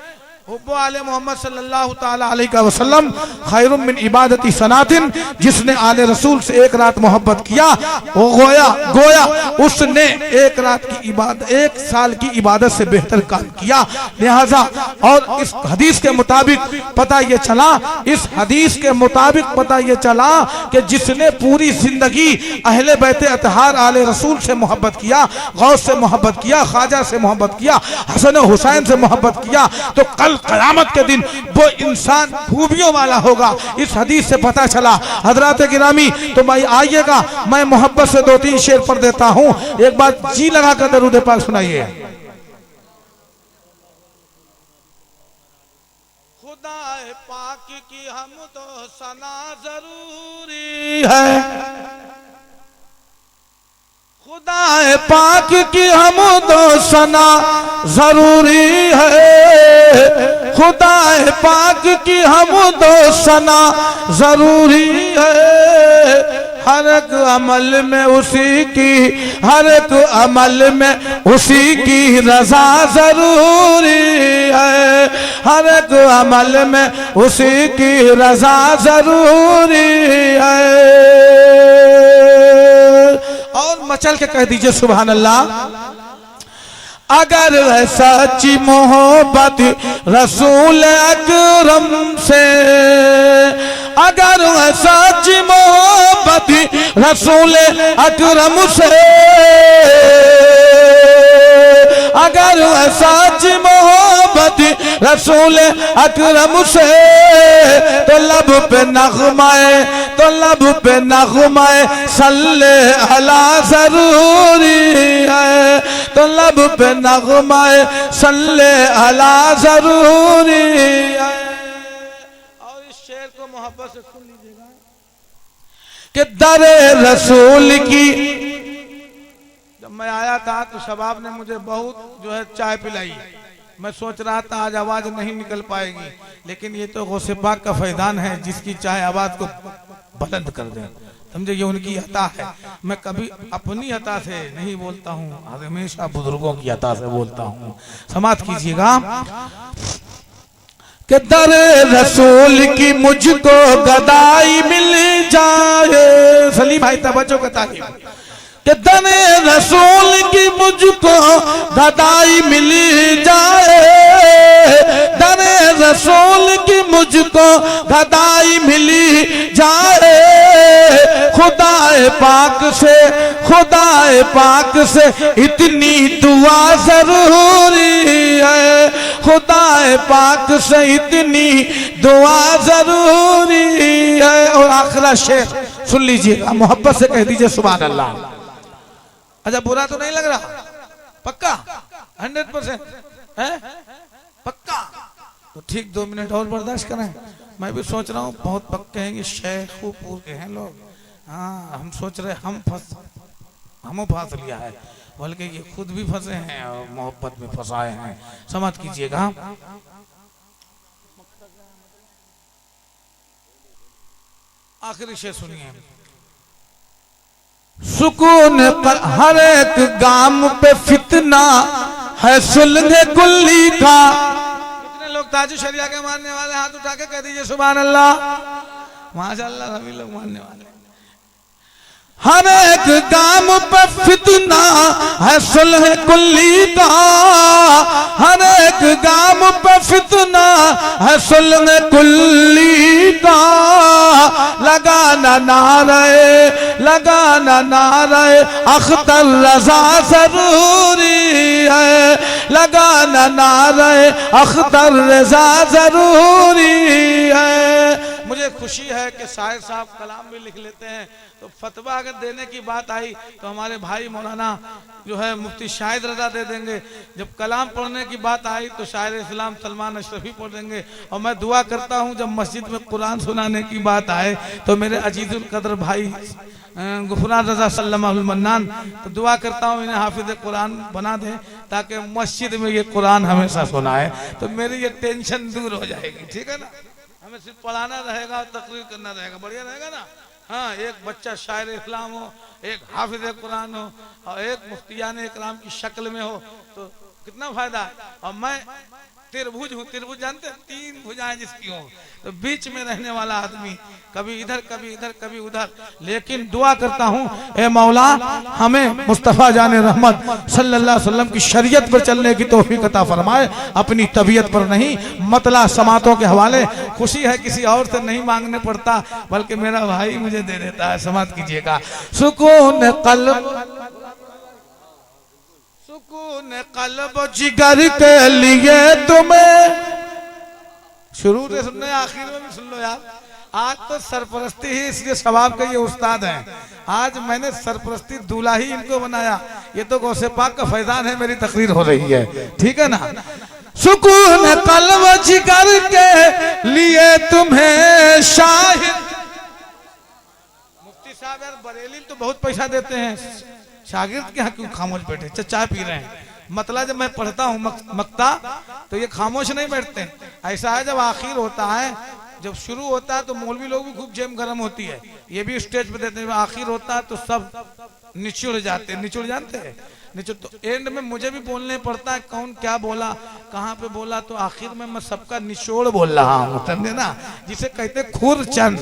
B: हुब्बो आले मोहम्मद सल्लल्लाहु ताला अलैहि वसल्लम खैरुम मिन इबादती सनातिन, जिसने आले रसूल से एक रात मोहब्बत किया वो गोया उसने एक रात की इबादत, एक साल की इबादत से बेहतर काम किया। लिहाजा और इस हदीस के मुताबिक पता ये चला, इस हदीस के मुताबिक पता ये चला कि जिसने पूरी जिंदगी अहले बैत अतहार आले रसूल से मोहब्बत किया, गौस से मोहब्बत किया, ख्वाजा से मोहब्बत किया, हसन हुसैन से मोहब्बत किया, तो कल क़यामत के दिन वो इंसान खूबियों वाला होगा। इस हदीस से पता चला। हजरात गिरामी, तो भाई आइएगा, मैं मोहब्बत से 2-3 शेर पढ़ देता हूँ। एक बार जी लगा कर दरूद पाक सुनाइए। खुदा पाक की हम तो सना जरूरी है, खुदा पाक की हम तो सना जरूरी है, खुदा पाक की हम तो सना जरूरी है। हर एक अमल में उसी की, हर एक अमल में उसी की रजा जरूरी है, हर एक अमल में उसी की रजा जरूरी है। और मचल के कह दीजिए सुभान अल्लाह। अगर है सच्ची मोहब्बत रसूल अकरम से, अगर है सच्ची मोहब्बत रसूल अकरम से, अगर है सच्ची मोहब्बत रसूल अकरम से, तो लब पे नग़्माए, तो लब पे नग़्माए सल्ले अला जरूरी है, तो लब पे नग़्माए सल्ले अला जरूरी है। और इस शेर को मोहब्बत से सुन लीजिएगा कि दरे रसूल की, जब मैं आया था तो शबाब ने मुझे बहुत जो है चाय पिलाई। मैं सोच रहा था आज आवाज नहीं निकल पाएगी, लेकिन ये तो गौसे पाक का फैजान है जिसकी चाहे आवाज को बुलंद कर दे। समझे, ये उनकी अता है। मैं कभी अपनी अता से नहीं बोलता हूँ, हमेशा बुजुर्गों की अता से बोलता हूँ। समाप्त कीजिएगा कि दरे रसूल की मुझको गदाई मिल जाए। सलीम भाई तवज्जो का तारीफ कि दरे रसूल की मुझको गदाई मिल जाए, दरे रसूल की मुझको गदाई मिली जाए। खुदाए पाक से, खुदाए पाक से इतनी दुआ जरूरी है, खुदाए पाक से इतनी दुआ जरूरी है। और आखिरी शेर सुन लीजिएगा, मोहब्बत से कह दीजिए सुभान अल्लाह। अच्छा, बुरा तो नहीं लग रहा? पक्का 100% है? पक्का? तो ठीक 2 मिनट और बर्दाश्त करें। मैं भी सोच रहा हूँ बहुत पक्के हैं, शेखपुर के हैं लोग। हाँ, हम सोच रहे हम फंस लिया है, बल्कि ये खुद भी फंसे हैं और मोहब्बत में फंसाए हैं। समझ कीजिएगा। आखिरी शेर सुनिए। सुकून हर एक गाम पे फितना है सुलह कुल्ली का। कितने लोग ताजु शरिया के मानने वाले हाथ उठा के कह दीजिए सुभान अल्लाह। माशाअल्लाह सभी लोग मानने वाले। हर एक गाम पे फितना है सुलह कुल्ली का, हर एक गाम पे फितना है सुलह कुल्ली का। लगाना नारे, लगाना नारे अख्तर रजा जरूरी है, लगाना नारे अख्तर रजा जरूरी है। मुझे खुशी है कि शायर साहब कलाम भी लिख लेते हैं, तो फतवा अगर देने की बात आई तो हमारे भाई मौलाना जो है मुफ्ती शाहिद रजा दे देंगे। जब कलाम पढ़ने की बात आई तो शायर इस्लाम सलमान अशरफी पढ़ देंगे। और मैं दुआ करता हूं जब मस्जिद में कुरान सुनाने की बात आए तो मेरे अजीजुल कदर भाई गुफरान रजा सल्लमाहुल मन्नान, तो दुआ करता हूँ इन्हें हाफिज कुरान बना दें ताकि मस्जिद में ये कुरान हमेशा सुनाए, तो मेरी ये टेंशन दूर हो जाएगी। ठीक है ना, हमें सिर्फ पढ़ाना रहेगा, तकरीर करना रहेगा, बढ़िया रहेगा ना। हाँ, एक बच्चा शायर इस्लाम हो, एक हाफिज कुरान हो और एक मुफ्तियान इकराम की शक्ल में हो, तो कितना फायदा है। और मैं त्रिभुज हूँ, त्रिभुज जानते हैं, 3 भुजाएं जिसकी हो, तो बीच में रहने वाला आदमी, कभी इधर कभी इधर कभी उधर। लेकिन दुआ करता हूँ, ए मौला हमें मुस्तफ़ा जाने रहमत सल्लल्लाहु अलैहि वसल्लम की शरीयत पर चलने की तौफीक अता फरमाए, अपनी तबीयत पर नहीं। मतला समातों के हवाले खुशी है, किसी और से नहीं मांगने पड़ता, बल्कि मेरा भाई मुझे दे देता है। समात कीजिएगा। सुकून कल्ब, सुकून कल्ब जिगर के लिए तुम्हें, शुरू से सुनने आखिर में भी सुन लो यार। आज तो सरपरस्ती ही इसलिए सवाब का ये उस्ताद है। आज मैंने सरपरस्ती दूल्हा ही इनको बनाया। ये तो गौसे पाक का फैजान है, मेरी तकरीर हो रही है, ठीक है ना। सुकून कल्ब जिगर के लिए तुम्हें शाहिद। मुफ्ती साहब यार बरेली तो बहुत पैसा देते हैं, शागिर्द के यहाँ क्यों खामोश बैठे, चाय पी रहे हैं। मतलब जब मैं पढ़ता हूँ मक्ता तो ये खामोश नहीं बैठते। ऐसा है जब आखिर होता है, जब शुरू होता है तो मौलवी लोग भी खूब जेम गरम होती है, ये भी स्टेज पे देते हैं। आखिर होता है तो सब निचुड़ जाते हैं, निचुड़ जानते हैं निचुड़। तो एंड में मुझे भी बोलने पड़ता है कौन क्या बोला, कहाँ पे बोला, तो आखिर में मैं सबका निचोड़ बोल रहा हूँ, समझे ना, जिसे कहते खुरचन,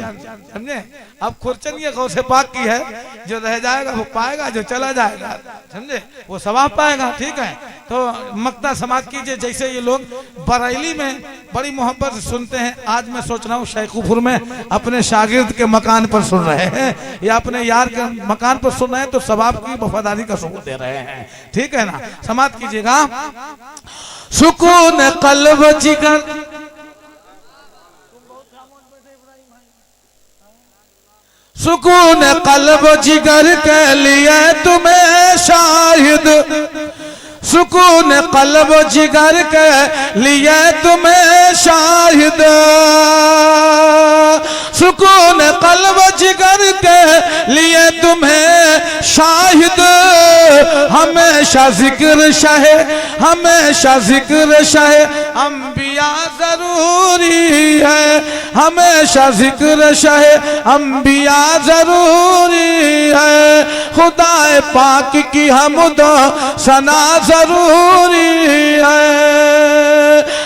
B: समझे। अब खुरचन ये गौसे पाक की है, जो रह जाएगा वो पाएगा, जो चला जाएगा समझे वो सवाब पाएगा, ठीक है। तो मक्ता समाज कीजिए। जैसे ये लोग बरेली में बड़ी मोहब्बत से सुनते हैं, आज मैं सोच रहा हूँ शेखुपुर में अपने शागिर्द के मकान पर सुन रहे हैं या अपने यार के मकान पर सुन रहे हैं, तो सवाब की वफादारी का सबूत दे रहे हैं, ठीक है ना। समाज कीजिएगा। सुकून कल्ब जिगर, सुकून कल्ब जिगर के लिए तुम्हें शाहिद, सुकून कल्ब जिगर के लिए तुम्हें शाहिद, सुकून कल्ब जिगर के लिए तुम्हें शाहिद। हमेशा जिक्र शहे, हमेशा जिक्र शहे अंबिया जरूरी है, हमेशा जिक्र शहे अंबिया जरूरी है। खुदाए पाक की हमद सना जरूरी है।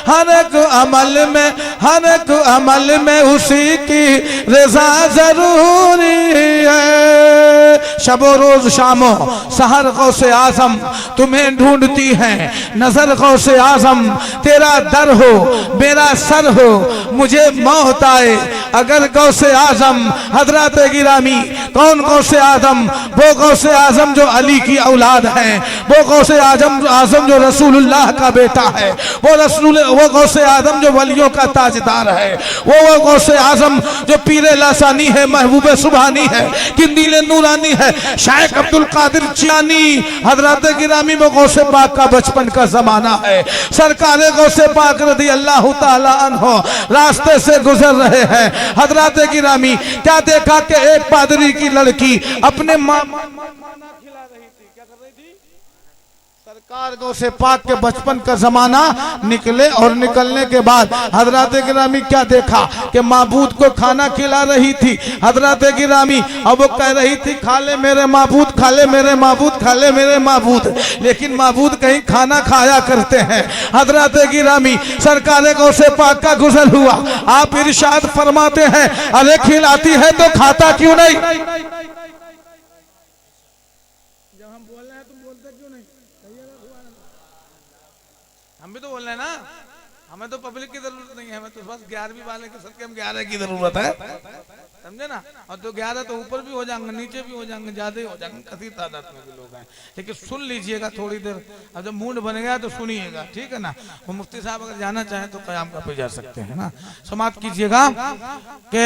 B: हर एक अमल में, हर एक अमल में उसी की रजा जरूरी है। शबो रोज शामो सहर गौसे आजम तुम्हें ढूंढती है नजर, गौसे आजम तेरा दर हो मेरा सर हो, मुझे मौत आए अगर गौसे आजम। हजरत गिरामी कौन गौसे आजम? वो गौसे आजम जो अली की औलाद है, वो गौसे आजम जो रसूलुल्लाह का बेटा है, वो गौसे आजम जो वलियों का ताजदार है, वो गौसे आजम जो पीरे लासानी है, महबूब सुबहानी है, किंदीले नूरानी है, शाइख अब्दुल कादिर चियानी। हजरत गिरामी वो गौसे पाक का बचपन का जमाना है। सरकार गौसे पाक रज़ी अल्लाह ताला अन्हो रास्ते से गुजर रहे हैं। हजरत गिरामी क्या देखा कि एक पादरी की लड़की अपने माँ खिला रही थी। क्या कर रही थी? सरकार गौसे पाक के बचपन का जमाना निकले, और निकलने के बाद हजरत गिरामी क्या देखा कि माबूद को खाना खिला रही थी। हजरत गिरामी अब वो कह रही थी खा ले मेरे माबूद, खा ले मेरे माबूद, खा ले मेरे माबूद, लेकिन माबूद कहीं खाना खाया करते हैं। हजरत गिरामी सरकार गौसे पाक का गुजर हुआ, आप इरशाद फरमाते हैं अरे खिलाती है तो खाता क्यों नहीं? हम भी तो बोल रहे हैं ना, हमें तो पब्लिक की जरूरत नहीं है, हमें तो बस 11वीं वाले के सबके हम 11 की जरूरत है, समझे ना। और तो 11 तो ऊपर भी हो जाएंगे, नीचे भी हो जाएंगे, ज्यादा ही हो जाएंगे, कथी तादाद में भी लोग हैं। लेकिन सुन लीजिएगा थोड़ी देर, अब जब मूड बन गया तो सुनिएगा, ठीक है ना। वो मुफ्ती साहब अगर जाना चाहें तो कयाम का पे जा सकते हैं ना। समाप्त कीजिएगा कि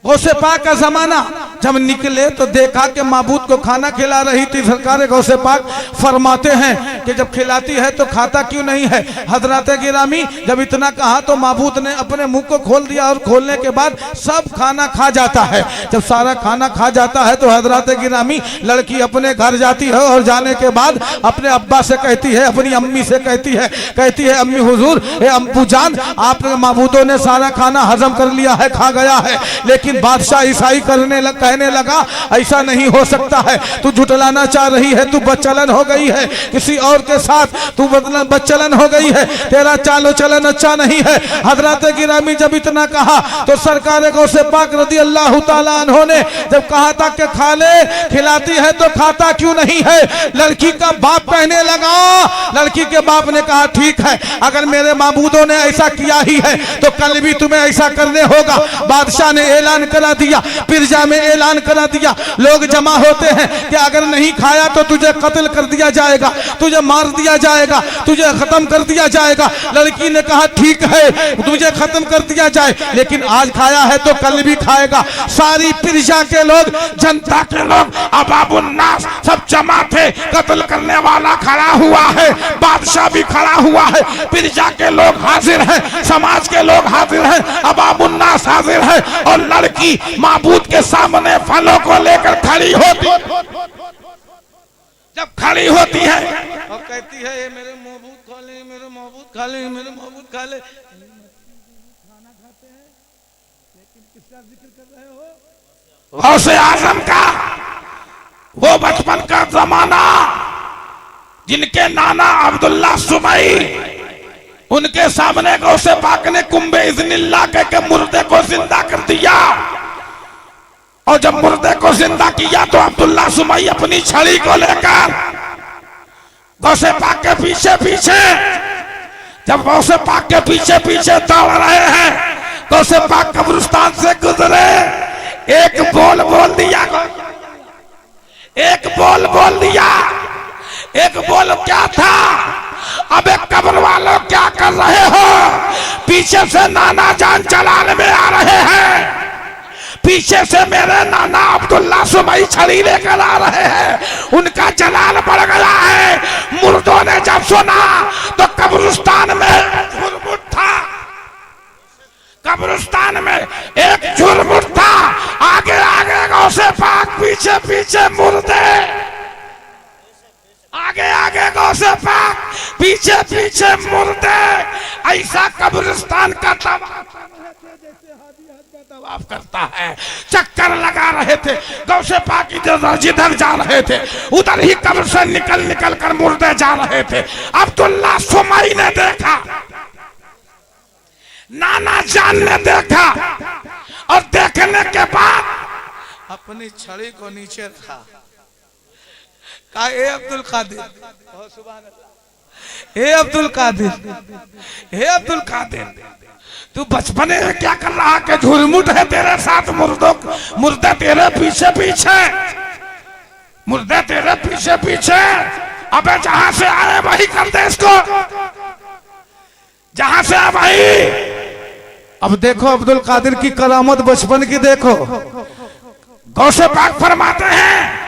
B: गौसे पाक का जमाना जब निकले तो देखा कि माबूद को खाना खिला रही थी। सरकार गौसे पाक फरमाते हैं कि जब खिलाती है तो खाता क्यों नहीं है? हजरत गिरामी जब इतना कहा तो माबूद ने अपने मुंह को खोल दिया, और खोलने के बाद सब खाना खा जाता है। जब सारा खाना खा जाता है तो हजरत गिरामी लड़की अपने घर जाती है, और जाने के बाद अपने अब्बा से कहती है, अपनी अम्मी से कहती है अम्मी हुजूर, ए अम्बू जान, आप माबूदों ने सारा खाना हजम कर लिया है, खा गया है, लेकिन बादशाह ईसाई करने लग कहने लगा ऐसा नहीं हो सकता है, तू झुटलाना चाह रही है, तू बदचलन हो गई है, किसी और के साथ तू बदचलन हो गई है, तेरा चालो चलन अच्छा नहीं है। हजरत गिरामी जब इतना कहा तो सरकार गौसे पाक रज़ी अल्लाह ताला अन्हो ने जब कहा था कि खा ले, खिलाती है तो खाता क्यों नहीं है। लड़की का बाप कहने लगा, लड़की के बाप ने कहा ठीक है, अगर मेरे माबूदों ने ऐसा किया ही है तो कल भी तुम्हें ऐसा करने होगा। बादशाह ने ऐलान करा दिया, पिरजा में ऐलान करा दिया, लोग जमा होते हैं कि अगर नहीं खाया तो तुझे कत्ल कर दिया जाएगा, तुझे मार दिया जाएगा, तुझे खत्म कर दिया जाएगा। लड़की ने कहा ठीक है, तुझे खत्म कर दिया जाए, लेकिन आज खाया है तो कल भी खाएगा। सारी पिरजा के लोग, जनता के लोग, अबाबुन्नास सब जमा थे, कत्ल करने वाला खड़ा हुआ है, बादशाह भी खड़ा हुआ है, पिरजा के लोग हाजिर हैं, समाज के लोग हाजिर हैं, अबाबुन्नास हाजिर है। और लड़की माबूद के सामने फलों को लेकर खड़ी होती, जब खड़ी होती है और कहती है ये मेरे महबूब खा ले, मेरे महबूब खा ले, मेरे महबूब खा ले। खाना खाते हैं लेकिन किसका जिक्र कर रहे हो? गौसे आजम का वो बचपन का जमाना, जिनके नाना अब्दुल्ला सुमई, उनके सामने गौसे पाक ने कुंबे इज़्निल्लाह कह के मुर्दे को जिंदा कर दिया। और जब मुर्दे को जिंदा किया तो अब्दुल्ला सुमई अपनी छड़ी को लेकर गौसे पाक के पीछे पीछे, जब गौसे पाक के पीछे पीछे दौड़ रहे हैं, गौसे पाक कब्रिस्तान से गुजरे, एक बोल बोल दिया, एक बोल बोल दिया। एक बोल क्या था? अबे कब्र वालों क्या कर रहे हो? पीछे से नाना जान जलाल में आ रहे हैं, पीछे से मेरे नाना अब्दुल्ला सुमई छड़ी लेकर आ रहे हैं, उनका जलाल बढ़ गया है। मुर्दों ने जब सुना तो कब्रिस्तान में झुरमुट था, कब्रिस्तान में एक झुरमुट था, आगे आगे गौसे पाक, पीछे पीछे मुर्दे, आगे आगे गौसे पाक, पीछे पीछे मुर्दे। ऐसा कब्रिस्तान का तवाफ करता है, चक्कर लगा रहे थे। गौसे पाक जिधर जा रहे थे उधर ही कब्र से निकल निकल कर मुर्दे जा रहे थे। अब्दुल्ला सुमई ने देखा, नाना जान ने देखा, और देखने के बाद अपनी छड़ी को नीचे रखा, कहा ए अब्दुल कादिर, ए अब्दुल कादिर, ए अब्दुल कादिर, तू बचपने में क्या कर रहा कि झुरमुट है तेरे साथ, मुर्दे तेरे पीछे पीछे, मुर्दे तेरे पीछे पीछे। अबे जहां से आए वही कर दे इसको, जहां से आए वही। अब देखो अब्दुल कादिर की करामत बचपन की देखो। गौसे पाक फरमाते हैं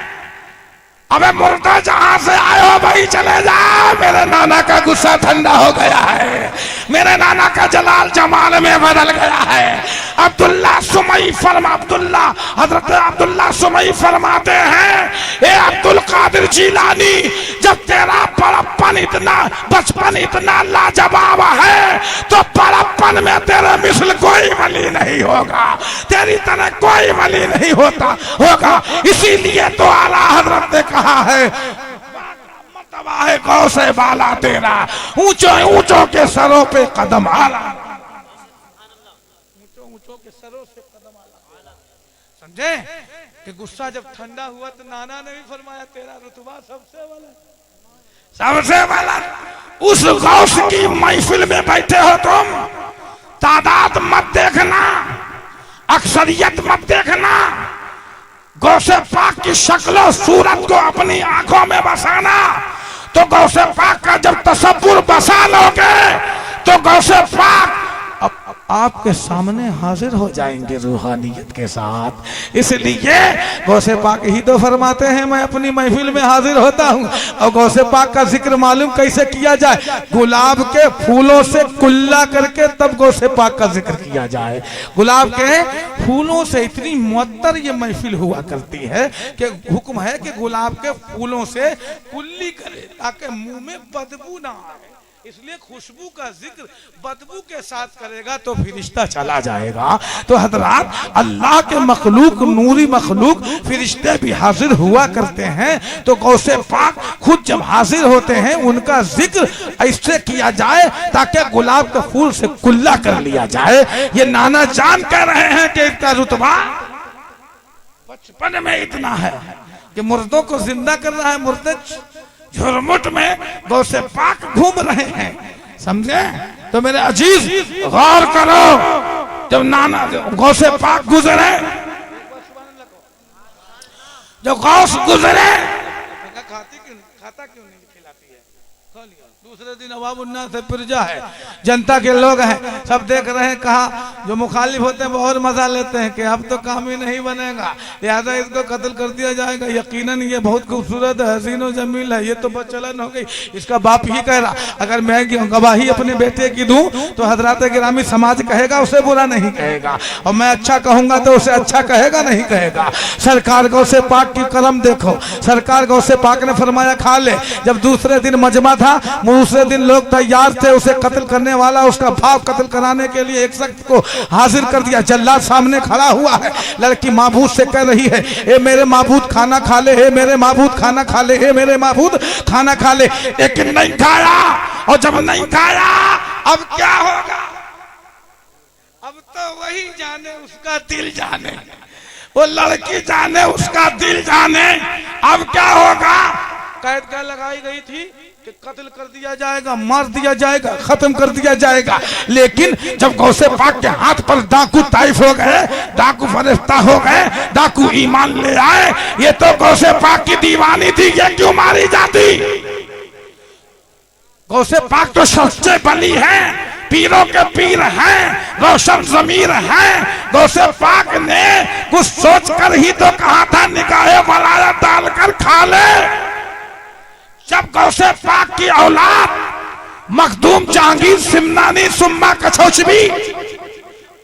B: अबे मुर्दा जहां से आए हो वही चले जाओ, मेरे नाना का गुस्सा ठंडा हो गया है, मेरे नाना का जलाल जमाल में बदल गया है। अब्दुल्ला सुमई हजरत अब्दुल्ला सुमई फरमाते हैं, ए अब्दुल कादिर जिलानी, जब तेरा बड़प्पन इतना, बचपन इतना लाजवाब है तो बड़प्पन में तेरे मिसल कोई वली नहीं होगा, तेरी तरह कोई वली नहीं होगा। इसीलिए तो आला हजरत ने कहा है, है गौसे वाला तेरा, ऊंचों ऊंचों के सरों पे कदम आला, ऊंचों ऊंचों के सरों से कदम आला। समझे कि गुस्सा जब ठंडा हुआ तो नाना ने भी फरमाया तेरा रुतबा सबसे वाला। उस गौस की महफिल में बैठे हो तुम, तादाद मत देखना, अक्सरियत मत देखना, गौसे पाक की शक्ल सूरत को अपनी आंखों में बसाना। तो गौसे पाक का जब तसव्वुर बसा लोगे तो गौसे पाक आपके सामने हाजिर हो जाएंगे रूहानियत के साथ। इसलिए गौसे पाक ही तो फरमाते हैं मैं अपनी महफिल में हाजिर होता हूँ। और गौसे पाक का जिक्र मालूम कैसे किया जाए, गुलाब के फूलों से कुल्ला करके तब गौसे पाक का जिक्र किया जाए। गुलाब के फूलों से इतनी मुअत्तर ये महफिल हुआ करती है कि हुक्म है कि गुलाब के फूलों से कुल्ली करे ताकि मुंह में बदबू ना आए। इसलिए खुशबू का जिक्र बदबू के साथ करेगा तो फिरिश्ता चला जाएगा। तो हजरात, अल्लाह के मखलूक, नूरी मखलूक फिरिश्ते भी हाजिर हुआ करते हैं। तो गौसे पाक खुद जब हाजिर होते हैं उनका जिक्र ऐसे किया जाए ताकि गुलाब के फूल से कुल्ला कर लिया जाए। ये नाना जान कह रहे हैं कि इसका रुतबा बचपन में इतना है कि मुर्दों को जिंदा कर रहा है, मुर्दे झुरमुट में गौसे पाक घूम रहे हैं, समझे? तो मेरे अजीज गौर करो, जब नाना गौसे पाक गुजरे, जब गौस गुजरे, खाता क्यों नहीं खिलाती है? दूसरे दिन अवाबुन्ना से पिरजा है, जनता के लोग हैं, सब देख रहे हैं। कहा जो मुखालिफ होते हैं वो और मजा लेते हैं कि अब तो काम ही नहीं बनेगा, लिहाजा इसको कत्ल कर दिया जाएगा। यकीनन ये बहुत खूबसूरत है, हसीन और जमील है, ये तो बचलन हो गई। इसका बाप ही कह रहा, अगर मैं गवाही अपने बेटे की दूं तो हजरात गिरामी समाज कहेगा, उसे बुरा नहीं कहेगा, और मैं अच्छा कहूंगा तो उसे अच्छा कहेगा नहीं कहेगा। सरकार गौसे पाक की करम देखो, सरकार गौसे पाक ने फरमाया खा ले। जब दूसरे दिन मजमा था, दूसरे दिन लोग तैयार थे उसे कत्ल करने वाला, उसका भाव कत्ल कराने के लिए एक शख्स को हाजिर कर दिया। जल्लाद सामने खड़ा हुआ है, लड़की माबूद से कह रही है, ए मेरे माबूद खाना खा ले, ए मेरे माबूद खाना खा ले, ए मेरे माबूद खाना खा ले। लेकिन नहीं खाया, और जब नहीं खाया अब क्या होगा? अब तो वही जाने उसका दिल जाने, वो लड़की जाने उसका दिल जाने, अब क्या होगा? कैद क्या लगाई गई थी कि कत्ल कर दिया जाएगा, मार दिया जाएगा, खत्म कर दिया जाएगा। लेकिन जब गौसे पाक के हाथ पर डाकू ताइफ हो गए, डाकू फरिश्ता हो गए, डाकू ईमान ले आए, ये तो गौसे पाक की दीवानी थी, ये क्यों मारी जाती? गौसे पाक तो सच्चे बली हैं, पीरों के पीर हैं, रोशन जमीर हैं। गौसे पाक ने कुछ सोच कर ही तो कहा था निगाहे वलायत डालकर खा ले। जब गौसे पाक की औलाद मखदूम जहांगीर सिमनानी सुम्मा कछौचबी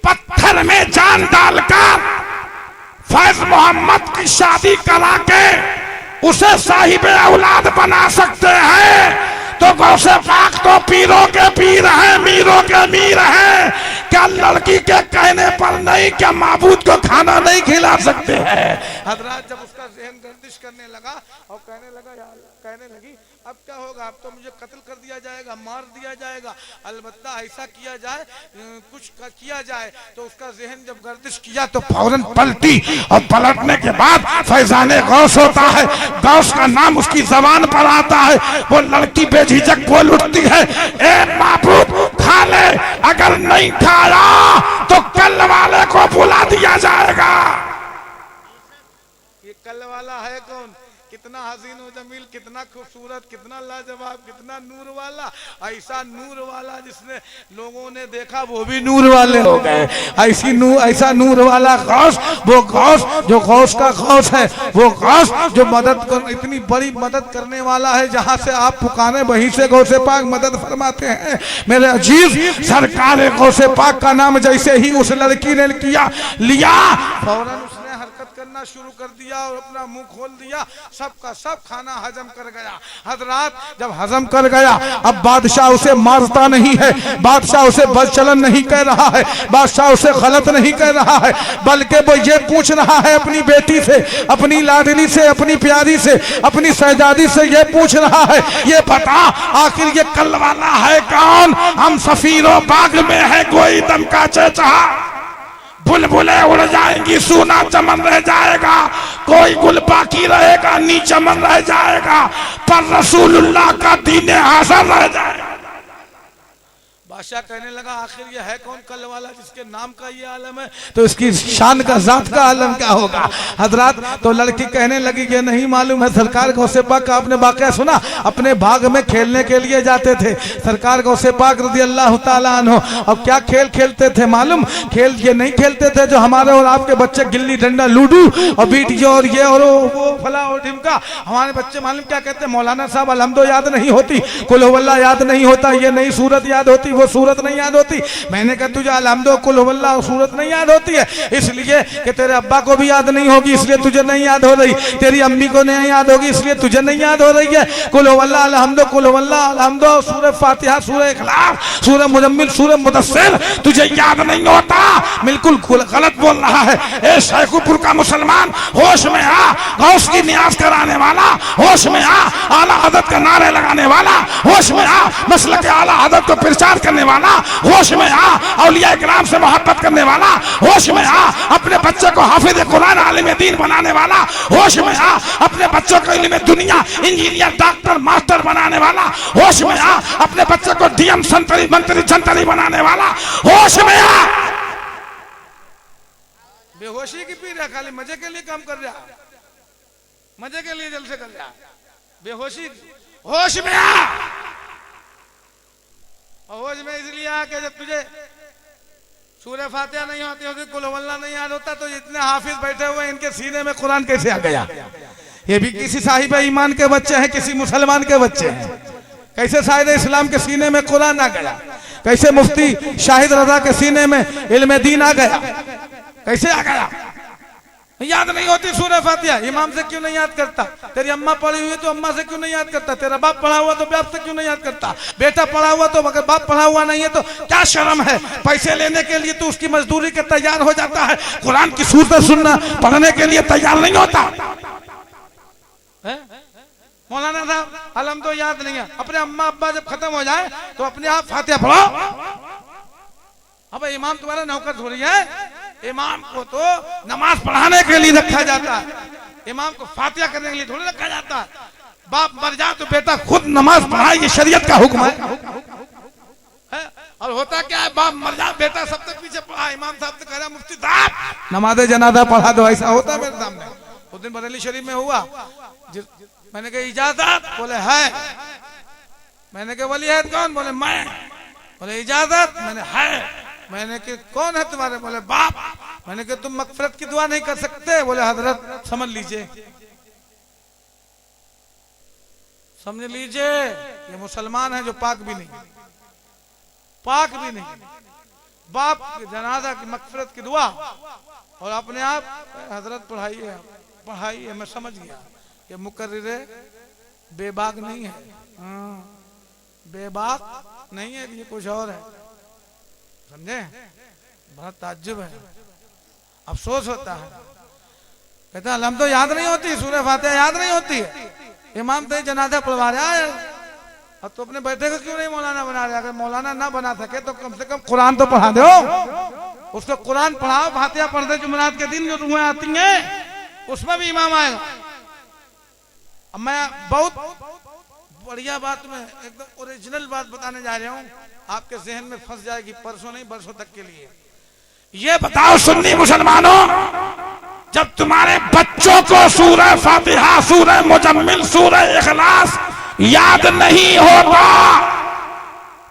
B: पत्थर में जान डालकर फैज मोहम्मद की शादी करा के उसे साहिब औलाद बना सकते हैं, तो गौसे पाक तो पीरों के पीर हैं, मीरों के मीर हैं। क्या लड़की के कहने पर नहीं, क्या माबूद को खाना नहीं खिला सकते हैं? हजरात, जब उसका ज़हन गर्दिश करने लगा और कहने लगी अब क्या होगा, अब तो मुझे कत्ल कर दिया जाएगा, मार दिया जाएगा, अलबत्ता ऐसा किया जाए, कुछ किया जाए। तो उसका ज़हन जब गर्दिश किया तो फौरन पलटी, और पलटने के बाद फैजाने गौस होता है, गौस का नाम उसकी जबान पर आता है। वो लड़की बेझिझक बोल उठती है, ए माबूद खा ले, अगर नहीं खाया तो कल वाले को बुला दिया जाएगा। ये कल वाला है कौन? कितना हसीन व जमील, कितना खूबसूरत, कितना लाजवाब, कितना नूर वाला। ऐसा नूर वाला जिसने लोगों ने देखा वो भी नूर वाले हो गए। ऐसा नूर वाला गौस, वो गौस जो गौस का गौस है, वो गौस जो इतनी बड़ी मदद करने वाला है, जहां से आप पुकारे वहीं से गौसे पाक मदद फरमाते हैं। मेरे अजीज, सरकार गौसे पाक का नाम जैसे ही उस लड़की ने लिया, फौरन करना शुरू कर दिया और अपना मुंह खोल दिया, सबका सब खाना हजम कर गया। हजरात, जब हजम कर गया, अब बादशाह उसे मारता नहीं है, बादशाह उसे बदचलन नहीं कह रहा है, बादशाह उसे गलत नहीं कह रहा है, बल्कि वो ये पूछ रहा है अपनी बेटी से, अपनी लाडली से, अपनी प्यारी से, अपनी शहजादी से ये पूछ रहा है, ये बता आखिर ये कल वाला है कौन? हम सफीरों बाग में है कोई दम का चेचा, बुलबुलें उड़ जाएंगी, सूना चमन रह जाएगा, कोई गुल बाकी रहेगा, नी चमन रह जाएगा, पर रसूलुल्लाह का दीन हासिल रह जाएगा। बादशाह कहने लगा आखिर ये है कौन कल वाला जिसके नाम का ये आलम है, तो इसकी शान का जात का आलम क्या होगा? हजरात, तो लड़की कहने लगी ये नहीं मालूम है। सरकार गौसे पाक का आपने वाकया सुना, अपने बाग में खेलने के लिए जाते थे सरकार गौसे पाक रज़ी अल्लाह ताला अन्हु। अब क्या खेल खेलते थे मालूम? खेल ये नहीं खेलते थे जो हमारे और आपके बच्चे गिल्ली डंडा लूडू और बीटियो और ये और वो फला और ढिमका। हमारे बच्चे मालूम क्या कहते हैं? मौलाना साहब अलहम्दो याद नहीं होती, कुल हुवल्लाह याद नहीं होता, ये नई सूरत याद होती, वो सूरत नहीं याद होती। मैंने कहा तुझे अलहम्दो कुल हुवल्लाह सूरत नहीं याद होती है, इसलिए कि तेरे अब्बा को भी याद नहीं होगी इसलिए तुझे नहीं याद हो रही, तेरी अम्मी को नहीं याद होगी इसलिए तुझे नहीं याद हो रही है। कुल हुवल्लाह अलहम्दो कुल हुवल्लाह अलहम्दो सूरह फातिहा सूरह इखलास सूरह मुजम्मिल सूरह मुदस्सिर तुझे याद नहीं होता, बिल्कुल गलत बोल रहा है। ए शेखुपुर का मुसलमान होश में आ, गौस की नियाज कराने वाला होश में आ, आला हज़रत का नारे लगाने वाला होश में आ, मसलक आला हज़रत को प्रचार करने वाला होश में आ, औलिया इकराम से मोहब्बत करने वाला होश में आ, अपने बच्चे को हाफिज कुरान आलिम दीन बनाने वाला होश में आ, अपने बच्चों को इल्म दुनिया इंजीनियर डॉक्टर मास्टर बनाने वाला होश में आ, अपने बच्चे को डीएम संतरी मंत्री जंतरी बनाने वाला होश में आ। बेहोशी की पी रहा, खाली मजे के लिए काम कर रहा, मजे के लिए जलसे कर रहा, बेहोशी होश में आ। होश में इसलिए आ कि जब तुझे सूरह फातिहा नहीं होती होती कुल हुवल्लाह नहीं याद होता तो इतने हाफिज बैठे हुए इनके सीने में कुरान कैसे आ गया? ये भी किसी साहिब ईमान के बच्चे हैं, किसी मुसलमान के बच्चे हैं। कैसे शाहिद इस्लाम के सीने में कुरान आ गया? कैसे मुफ्ती शाहिद रजा के सीने में इल्म दीन आ गया? कैसे आ गया? याद नहीं होती सूरह फातिहा, इमाम से क्यों नहीं याद करता? तेरी अम्मा पढ़ी हुई तो अम्मा से क्यों नहीं याद करता? तेरा बाप पढ़ा हुआ तो बाप से क्यों नहीं याद करता? बेटा पढ़ा हुआ तो अगर बाप पढ़ा हुआ नहीं है तो क्या शर्म है? पैसे लेने के लिए तो उसकी मजदूरी के तैयार हो जाता है, कुरान की सूरत सुनना पढ़ने के लिए तैयार नहीं होता। मौलाना साहब अलम तो याद नहीं है, अपने अम्मा अब्बा जब खत्म हो जाए तो अपने आप फातिहा पढ़ो। अब इमाम तुम्हारा नौकर थोड़ी है, इमाम को तो नमाज पढ़ाने के लिए रखा जाता है, इमाम को फातिहा करने के लिए थोड़ी रखा जाता है। बाप मर जाए तो बेटा खुद नमाज पढ़ाए, ये शरीयत का हुक्म है। और होता क्या है, बाप मर जाए बेटा सबसे पीछे पढ़ा, इमाम साहब से कह रहा मुफ्ती साहब नमाज जनाजा पढ़ा दो, ऐसा होता है मेरे सामने। उस दिन बरेली शरीफ में हुआ, मैंने कहा इजाजत, बोले है। मैंने कहा वली है कौन? बोले मैं। बोले इजाजत, मैंने है। मैंने कहा कौन है तुम्हारे? बोले बाप। मैंने कहा तुम मगफिरत की दुआ नहीं कर सकते? बोले हजरत समझ लीजिए, समझ लीजिए ये मुसलमान है जो पाक भी नहीं, पाक भी नहीं। बाप के जनाजा की मगफिरत की दुआ और अपने आप हजरत पढ़ाइए पढ़ाइए। मैं समझ गया ये मुकर्रिरे बेबाक नहीं है, बेबाक नहीं है, ये कुछ और है, समझे? बड़ा ताज्जुब है, अफसोस होता है। कहता अलहम तो याद नहीं होती, सूरह फातिहा याद नहीं होती है, इमाम तो जनाजा पढ़वा रहा है और तो अपने बैठे को क्यों नहीं मौलाना बना रहा? अगर मौलाना ना बना सके तो कम से कम कुरान तो पढ़ा दो, उसको कुरान पढ़ाओ। फातिहा पढ़ते जुमेरात के दिन जो रूहें आती हैं उसमें भी इमाम आएगा। अब मैं बहुत बढ़िया बात में एकदम ओरिजिनल बात बताने जा रहा हूँ, आपके जहन में फंस जाएगी, परसों नहीं बरसों तक के लिए। ये बताओ सुन्नी मुसलमानों, जब तुम्हारे बच्चों को सूरह फातिहा सूरह मुजम्मिल सूरह इखलास याद नहीं होगा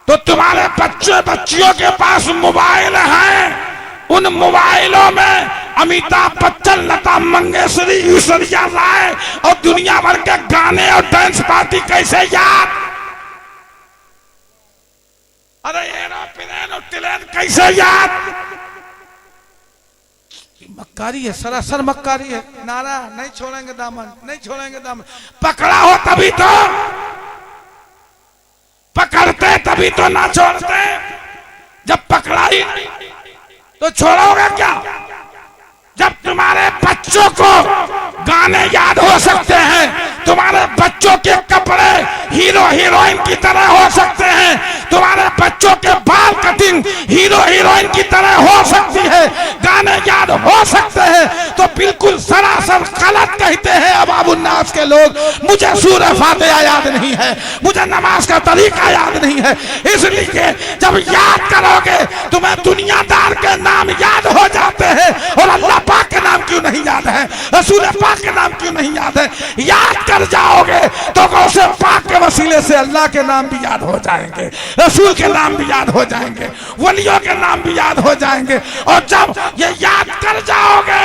B: तो तुम्हारे बच्चे बच्चियों के पास मोबाइल हैं, उन मोबाइलों में अमिताभ बच्चन लता मंगेशकर ऐश्वर्या राय और दुनिया भर के गाने और डांस पार्टी कैसे याद? अरे एरोप्लेन और ट्रेन कैसे याद? मक्कारी है, सरासर मक्कारी है। नारा नहीं छोड़ेंगे दामन, नहीं छोड़ेंगे दामन। पकड़ा हो तभी तो, पकड़ते तभी तो ना छोड़ते, जब पकड़ा ही तो छोड़ोगे क्या? जब तुम्हारे बच्चों को गाने याद हो सकते हैं, तुम्हारे बच्चों के कपड़े हीरो हीरोइन की तरह हो सकते हैं, तुम्हारे बच्चों के बाल कटिंग हीरो हीरोइन की तरह हो सकती है, गाने याद हो सकते हैं, तो बिल्कुल सरासर गलत कहते हैं अबाबुन्नास के लोग। मुझे सूरह फातिहा याद नहीं है, मुझे नमाज का तरीका याद नहीं है, इसलिए जब याद करोगे तुम्हें दुनियादार के नाम याद हो जाते हैं और अल्लाह पाक के नाम क्यों नहीं याद है? है, रसूल पाक के नाम क्यों नहीं याद है? याद कर जाओगे तो गौसे पाक के वसीले से अल्लाह के नाम भी याद हो जाएंगे, रसूल के नाम भी याद हो जाएंगे, वलियों के नाम भी याद हो जाएंगे। और जब ये याद कर जाओगे,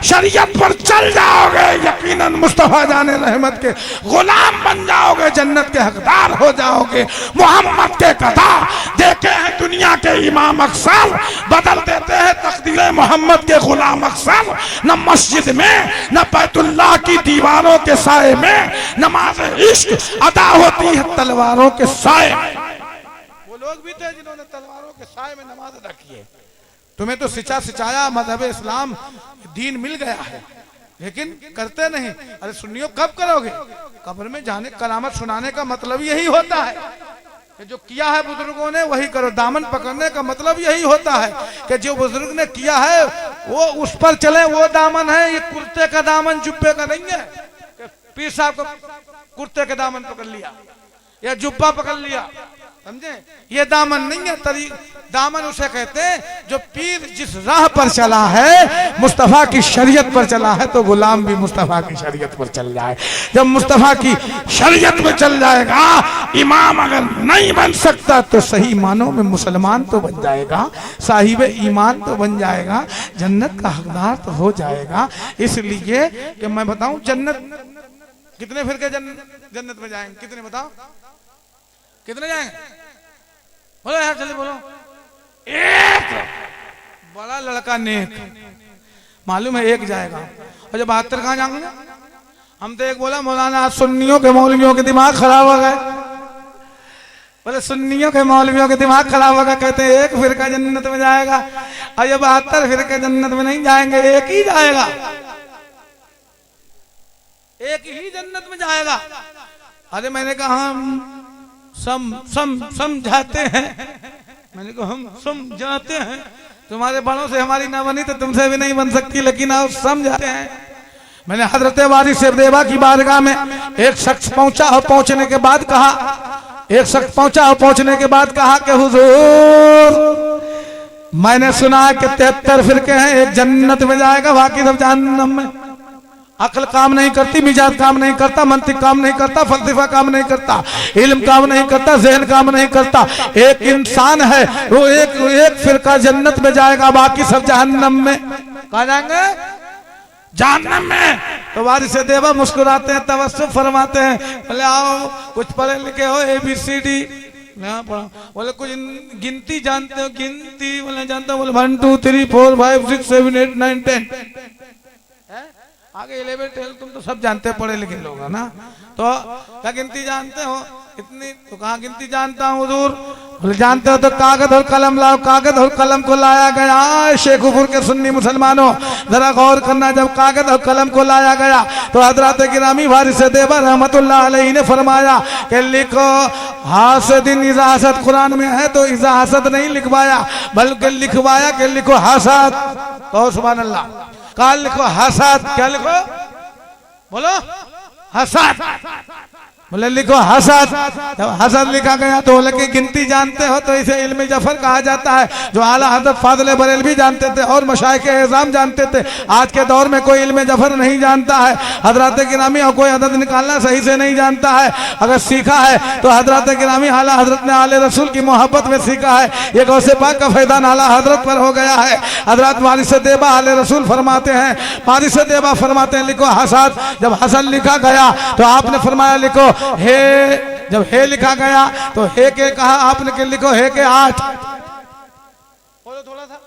B: शरीयत पर चल जाओगे, यकीनन मुस्तफा जाने रहमत के गुलाम बन जाओगे, जन्नत के हकदार हो जाओगे। मोहम्मद के कदा देखे हैं दुनिया के इमाम अक्सर, बदल देते हैं तकदीर मोहम्मद के गुलाम अक्सर। न मस्जिद में न बैतुल्लाह की दीवारों के साए में नमाज इश्क अदा होती है तलवारों के साए में। वो लोग भी थे जिन्होंने तलवारों के साए में नमाज अदा की है। तुम्हें तो सिचाया मजहब इस्लाम दीन मिल गया है, लेकिन करते नहीं। अरे सुन्नियों कब करोगे? कब्र में जाने करामत सुनाने का मतलब यही होता है कि जो किया है बुजुर्गों ने वही करो। दामन पकड़ने का मतलब यही होता है कि जो बुजुर्ग ने किया है वो उस पर चले, वो दामन है। ये कुर्ते का दामन जुब्बे का नहीं है। पीर साहब को कुर्ते का दामन पकड़ लिया या जुब्बा पकड़ लिया, समझे? ये दामन नहीं है। दामन उसे कहते हैं जो पीर जिस राह पर चला है, मुस्तफा की शरीयत पर चला है, तो गुलाम भी मुस्तफा की शरीयत पर चल जाए। जब मुस्तफा की शरीयत में चल जाएगा, इमाम अगर नहीं बन सकता तो सही मानों में मुसलमान तो बन जाएगा, साहिब ईमान तो बन जाएगा, जन्नत का हकदार तो हो जाएगा। इसलिए कि मैं बताऊं, जन्नत कितने फिरके जन्नत में जाएंगे? कितने बताओ, कितने जाएंगे? बोलो यार, जल्दी बोलो। एक बड़ा लड़का नेक, मालूम है एक जाएगा। और जब 72 कहाँ जाएंगे? हम तो एक बोला मौलाना आज सुन्नियों के मौलवियों के दिमाग खराब हो गए। बोले सुन्नियों के मौलवियों के दिमाग खराब हो गए, कहते हैं एक फिरका जन्नत में जाएगा। और जब 72 फिरके जन्नत में नहीं जाएंगे, एक ही जाएगा, एक ही जन्नत में जाएगा। अरे मैंने कहा हम समझाते हैं, मैंने कहा हम समझाते हैं। तुम्हारे बड़ों से हमारी ना बनी तो तुमसे भी नहीं बन सकती, लेकिन आप समझाते हैं। मैंने हजरत वारिस देवा की बारगाह में एक शख्स पहुंचा और पहुंचने के बाद कहा, एक शख्स पहुंचा और पहुंचने के बाद कहा कि हुजूर, मैंने सुना है कि 73 फिरके हैं, एक जन्नत में जाएगा, बाकी सब जहन्नम में। अक्ल काम नहीं करती, मिजाज काम नहीं करता, मंतिक काम नहीं करता, फलसफा काम नहीं करता, इल्म काम नहीं करता, ज़हन काम नहीं करता। एक इंसान है, वो एक फिरका जन्नत में जाएगा, बाकी सब जहन्नम में। कहाँ जाएंगे? जहन्नम में। तो वारिस देवा मुस्कुराते हैं, तवस्सुफ फरमाते हैं, बोले आओ कुछ पढ़े लिखे हो, ABCD पढ़ा। बोले कुछ गिनती जानते हो? गिनती बोले जानते हो? बोले 1 2 3 4 5 6 7 8 9 10। आगे 11 12 तुम तो सब जानते हो, पढ़े लिखे लोग, है ना? तो क्या गिनती जानते हो? इतनी। तो कहाँ गिनती जानता हूँ हुजूर? बोले जानते हो तो कागज और कलम लाओ। कागज और कलम को लाया गया। शेखुपुर के सुन्नी मुसलमानों जरा गौर करना, जब कागज और कलम को लाया गया तो हजरत गिरामी वारिस देवा रहमतुल्लाह अलैहि ने फरमाया कि लिखो हासदिन इजाजत। कुरान में है तो इजाजत नहीं लिखवाया, बल्कि लिखवाया कि लिखो हसद। तो सुभान अल्लाह। काल लिखो हसद। क्या लिखो? बोलो हसद। बोले लिखो हसद। जब हसद लिखा गया तो बोले कि गिनती जानते हो तो इसे इल्म जफर कहा जाता है, जो आला हजरत फाज़िल बरेलवी जानते थे और मशाइख एज़ाम जानते थे। आज के दौर में कोई इल्म जफर नहीं जानता है, हजरत गिरामी और कोई अदद निकालना सही से नहीं जानता है। अगर सीखा है तो हजरत गिरामी आला हजरत ने आले रसूल की मोहब्बत में सीखा है। ये गौसे पाक का फैदान आला हजरत पर हो गया है। हजरत वारिस देवा आले रसूल फरमाते हैं, वारिस देवा फरमाते हैं लिखो हसद। जब हसद लिखा गया तो आपने फरमाया लिखो हे। जब हे लिखा गया तो हे के कहा आपने कि लिखो हे के 8। बोलो थोड़ा सा,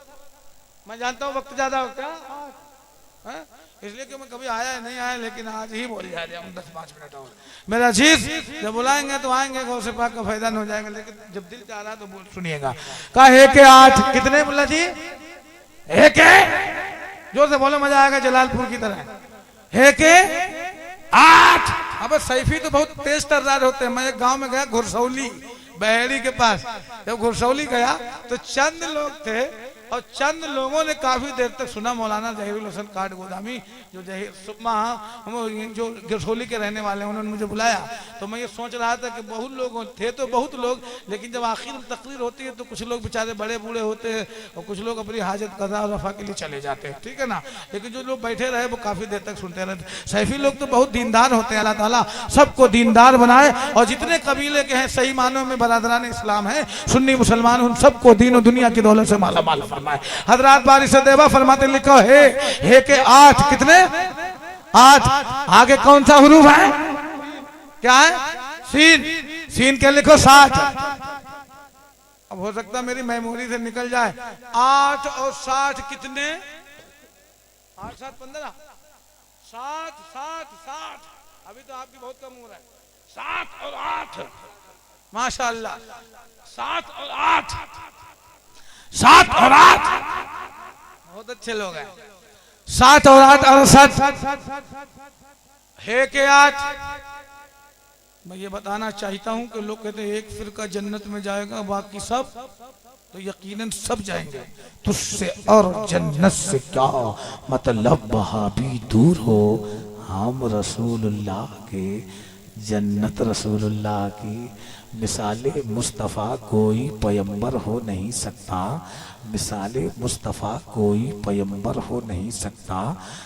B: मैं जानता हूँ वक्त ज्यादा होता है, इसलिए कि मैं कभी आया नहीं आया, लेकिन आज ही बोल जा रहे हम 10-5 मिनट और। मेरा अजीज जब बुलाएंगे तो आएंगे, गौसे पाक का फायदा हो जाएगा, लेकिन जब दिल चाह रहा तो बोल सुनिएगा। कहा हे के 8 कितने मुल्ला जी? हे के जोर से बोलो, मजा आएगा जलालपुर की तरह। हे के 8। अब सैफी तो बहुत तेज तर्रार होते हैं। मैं एक गांव में गया घुरसौली बहेड़ी के पास। जब घुरसौली गया तो चंद लोग थे और चंद लोगों ने काफी देर तक सुना। मौलाना जहीरुल हसन काट गोदामी जो जो गिरसोली के रहने वाले हैं, उन्होंने मुझे बुलाया। तो मैं ये सोच रहा था कि बहुत लोग थे, तो बहुत लोग, लेकिन जब आखिर में तकरीर होती है तो कुछ लोग बेचारे बड़े बूढ़े होते हैं और कुछ लोग अपनी हाजत कज़ा और रफा के लिए चले जाते हैं, ठीक है ना। लेकिन जो लोग बैठे रहे वो काफी देर तक सुनते रहते। सैफी लोग तो बहुत दीनदार होते हैं। अल्लाह ताला सबको दीनदार बनाए और जितने कबीले के हैं सही मानों में बरादरान इस्लाम है, सुन्नी मुसलमान, उन सबको दीन और दुनिया की दौलत से माला माल फरमाए। हजरात बारिश देवा फरमाते लिखो हे के 8 कितने 8। आगे कौन सा हुरूफ है, क्या है, सीन। सीन के लिखो 60। अब हो सकता है मेरी मेमोरी से निकल जाए। 8 और 60 कितने, 8 7 15, 60 60 60। अभी तो आपकी बहुत कम हो रहा है। 7 और 8 माशाअल्लाह, 7 और 8, 7 और 8, बहुत अच्छे लोग हैं। 7 और 8 68 है के 8। मैं ये बताना चाहता हूं कि लोग कहते हैं एक फिरका जन्नत में जाएगा बाकी सब, तो यकीनन सब जाएंगे। तुझसे और जन्नत से क्या मतलब, वहाबी दूर हो, हम रसूलुल्लाह के, जन्नत रसूलुल्लाह की। मिसाले मुस्तफ़ा कोई पैगंबर हो नहीं सकता, मिसाले मुस्तफ़ा कोई पैगंबर हो नहीं सकता,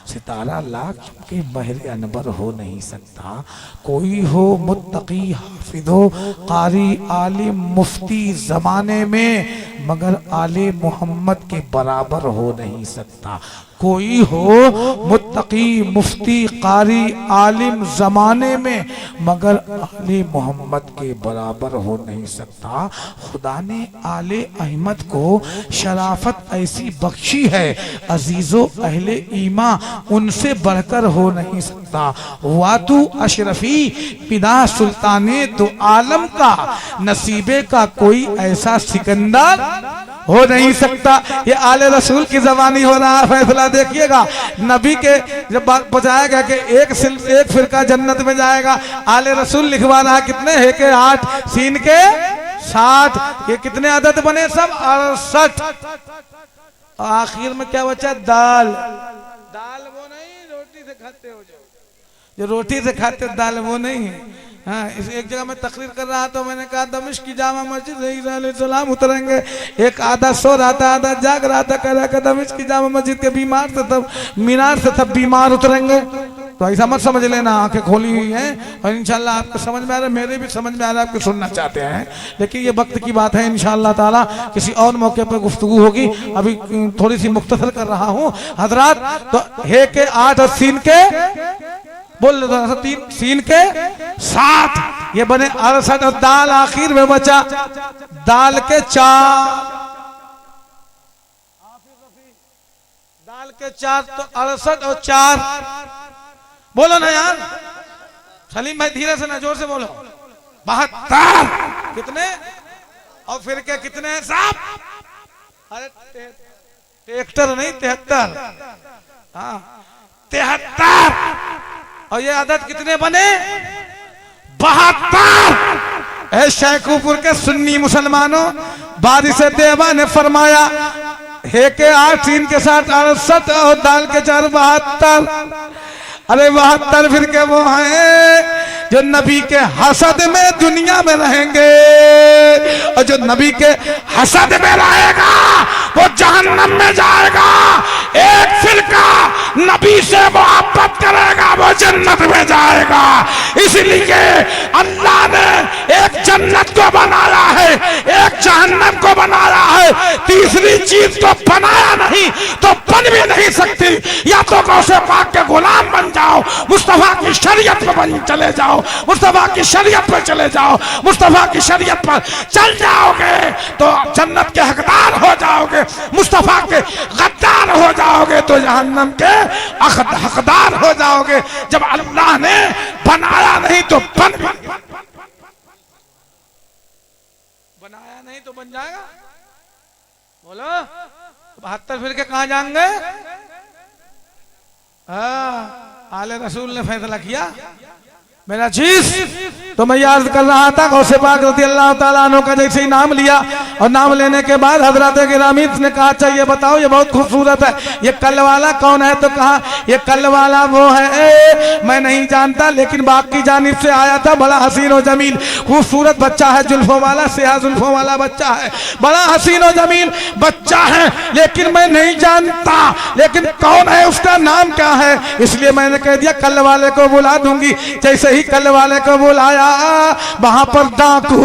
B: सितारा लाख के महर अनबर हो नहीं सकता। कोई हो मुत्तकी हाफिदो कारी आलिम मुफ्ती ज़माने में, मगर आले मोहम्मद के बराबर हो नहीं सकता। कोई हो मुत्तकी मुफ्ती कारी आलिम ज़माने में, मगर आले मोहम्मद के बराबर हो नहीं सकता। खुदा ने आले अहमद को शराफत ऐसी बख्शी है, अजीजो अहले ईमा उनसे बढ़कर हो नहीं सकता। वातु अशरफी पिदा सुल्ताने दो आलम का, नसीबे का कोई ऐसा सिकंदर हो नहीं सकता। ये आले रसूल की जबानी हो रहा है फैसला। देखिएगा नबी के जब बात पहुंचाया गया कि एक फिरका जन्नत में जाएगा, आले रसूल लिखवा रहा कितने है के 8, सीन के 60। ये कितने आदत बने सब 68। आखिर में क्या बचा, दाल। दाल वो नहीं रोटी से खाते हो, जो रोटी से खाते दाल वो नहीं है। हाँ, इस एक जगह मैं तकरीर कर रहा तो मैंने कहा दमिश्क की जामा मस्जिद ईसा अलैहिस्सलाम उतरेंगे। एक आधा सो रहा था आधा जाग रहा था, कह रहा दमिश्क की जामा मस्जिद के बीमार से तब मीनार से तब बीमार उतरेंगे। तो ऐसा मत समझ लेना, आंखें खोली हुई हैं और इंशाल्लाह आपको समझ में आ रहा है, मेरे भी समझ में आ रहा है, आपको सुनना चाहते हैं। लेकिन ये वक्त की बात है, इंशाल्लाह ताला किसी और मौके पर गुफ्तगू होगी। अभी थोड़ी सी मुख्तसर कर रहा हूँ हजरात। तो हे के 8 और सीन के बोल रहे 3, सीन के 7, ये बने 68। और दाल आखिर में बचा, दाल के 4, दाल के 4 तो 68 और 4 बोलो ना यार, सलीम भाई धीरे से ना, जोर से बोलो। 72 कितने, और फिर के कितने हैं साहब, अरे 73 नहीं 73, हाँ 73। और ये आदत कितने बने, 72। शेखुपुर के सुन्नी मुसलमानों, बारिश देवा ने फरमाया हे के 8, सीन के 7 68 और दाल के 4 72। अरे 72 फिर के वो हैं जो नबी के हसद में दुनिया में रहेंगे, और जो नबी के हसद में रहेगा वो जहन्नम में जाएगा। एक फिरका नबी से मोहब्बत करेगा वो जन्नत में जाएगा। इसलिए अल्लाह ने एक जन्नत को बनाया है, एक जहन्नम को बनाया है, तीसरी चीज को बनाया नहीं तो बन भी नहीं सकती। या तो गौसे पाक के गुलाम बन जाओ, मुस्तफा की शरीयत पर चले जाओ, मुस्तफा की शरीयत पर चले जाओ, मुस्तफा की शरीयत पर चल जाओगे तो जन्नत के हकदार हो जाओगे, मुस्तफा के गद्दार हो जाओगे तो जहन्नम के हकदार हो जाओगे। जब अल्लाह ने बनाया नहीं तो बनाया नहीं तो बन जाएगा। बोलो 72 फिर के कहां जाएंगे। हाँ, आले रसूल ने फैसला किया मेरा चीज तो मैं याद कर रहा था गौसे पाक रज़ी अल्लाह ताला अन्हु का जैसे ही नाम लिया और नाम लेने के बाद हजरत गिरामी ने कहा अच्छा ये बताओ ये बहुत खूबसूरत है, ये कल वाला कौन है? तो कहा ये कल वाला वो है मैं नहीं जानता, लेकिन बाग की जानिब से आया था, बड़ा हसीन और जमील खूबसूरत बच्चा है, जुल्फों वाला स्याह जुल्फों वाला बच्चा है, बड़ा हसीन और जमील बच्चा है, लेकिन मैं नहीं जानता लेकिन कौन है, उसका नाम क्या है? इसलिए मैंने कह दिया कल वाले को बुला दूंगी। जैसे ही कल वाले को बुलाया वहां पर डाकू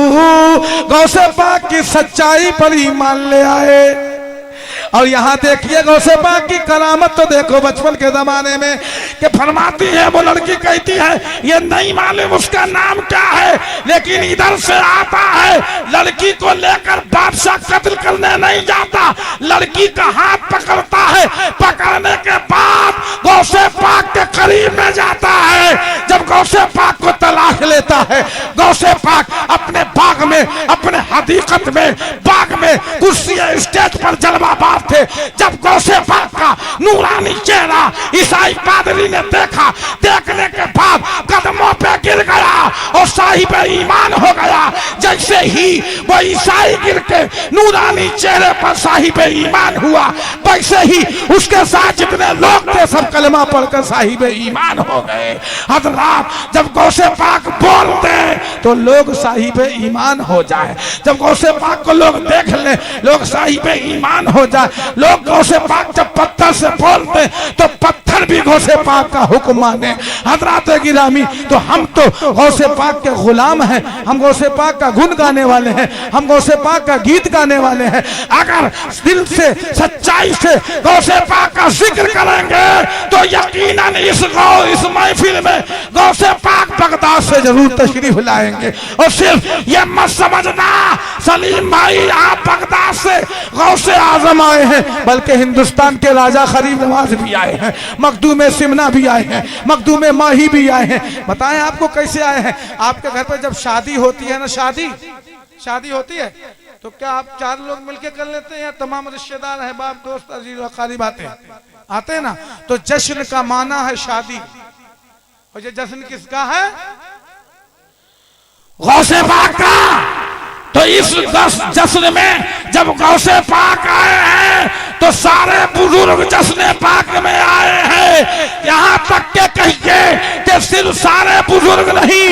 B: गौसे पाक की सच्चाई पर ईमान ले आए। और यहाँ देखिए गौसे पाक की करामत तो देखो बचपन के जमाने में कि फरमाती है वो लड़की कहती है ये नहीं मालूम उसका नाम क्या है, लेकिन इधर से आता है लड़की को लेकर बादशाह कत्ल करने नहीं जाता, लड़की का हाथ पकड़ता है, पकड़ने के बाद गौसे पाक के करीब में जाता है। जब गौसे पाक को तलाश लेता है, गौसे पाक अपने बाग में अपने हदीकत में बाग में कुर्सी स्टेज पर जलवा थे। जब गौसे पाक का नूरानी चेहरा ईसाई पादरी ने देखा, देखने के बाद कदमों पे गिर गया और साहिब ईमान हो गया। जैसे ही वो ईसाई गिर के नूरानी चेहरे पर साहिब ईमान हुआ, वैसे ही उसके साथ जितने लोग थे सब कलमा पढ़कर साहिब ईमान हो गए। हज़रात जब गौसे पाक बोलते तो लोग साहिब ईमान हो जाए, जब गौसे पाक को लोग देख ले लोग साहिब ईमान हो जाए। लोग गौसे पाक जब पत्थर से बोलते तो पत्थर भी गौसे पाक का हुक्म माने। हज़रात गिरामी तो हम तो गौसे पाक के गुलाम हैं, हम गौसे पाक का गुण गाने वाले हैं, हम गौसे पाक का गीत गाने वाले हैं। अगर दिल से सच्चाई से गौसे पाक का जिक्र करेंगे तो यकीनन इस महफिल में गौसे पाक बगदाद से जरूर तशरीफ लाएंगे। और सिर्फ ये मत समझना सलीम भाई आप बगदाद से गौसे आजम आए हैं, बल्कि हिंदुस्तान के राजा खरीब नवाज भी आए हैं, मखदूम सिमना भी आए हैं, मखदूम माही भी आए हैं। बताएं आपको कैसे आए हैं? आपके घर पर जब शादी होती है ना, शादी होती है तो क्या आप 4 लोग मिलके कर लेते हैं या तमाम रिश्तेदार है बाप दोस्त अजीज और करीब आते हैं ना? तो जश्न का माना है शादी, और ये जश्न किसका है? गौसे पाक का। तो इस जश्न में जब गौसे पाक आए हैं तो सारे बुजुर्ग जश्न पाक में आए हैं। यहाँ तक के कहिए कि सिर्फ सारे बुजुर्ग नहीं,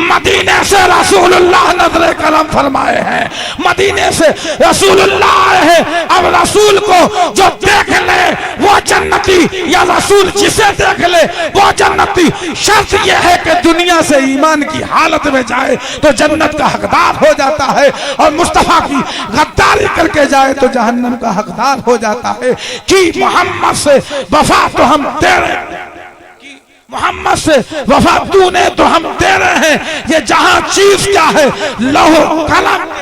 B: मदीने से रसूलुल्लाह नजर करम फरमाए हैं, मदीने से रसूलुल्लाह आए हैं। अब रसूल को जो देख ले वो जन्नती, या रसूल जिसे देख ले वो जन्नती। शर्त यह है कि दुनिया से ईमान की हालत में जाए तो जन्नत का हकदार हो जाता है, और मुस्तफा की गद्दारी करके जाए तो जहन्नम का हकदार हो जाता है। कि मोहम्मद से वफा तो हम दे रहे हैं, मोहम्मद से वफा तूने तो हम दे रहे हैं, ये जहां चीज क्या है लौह कलम।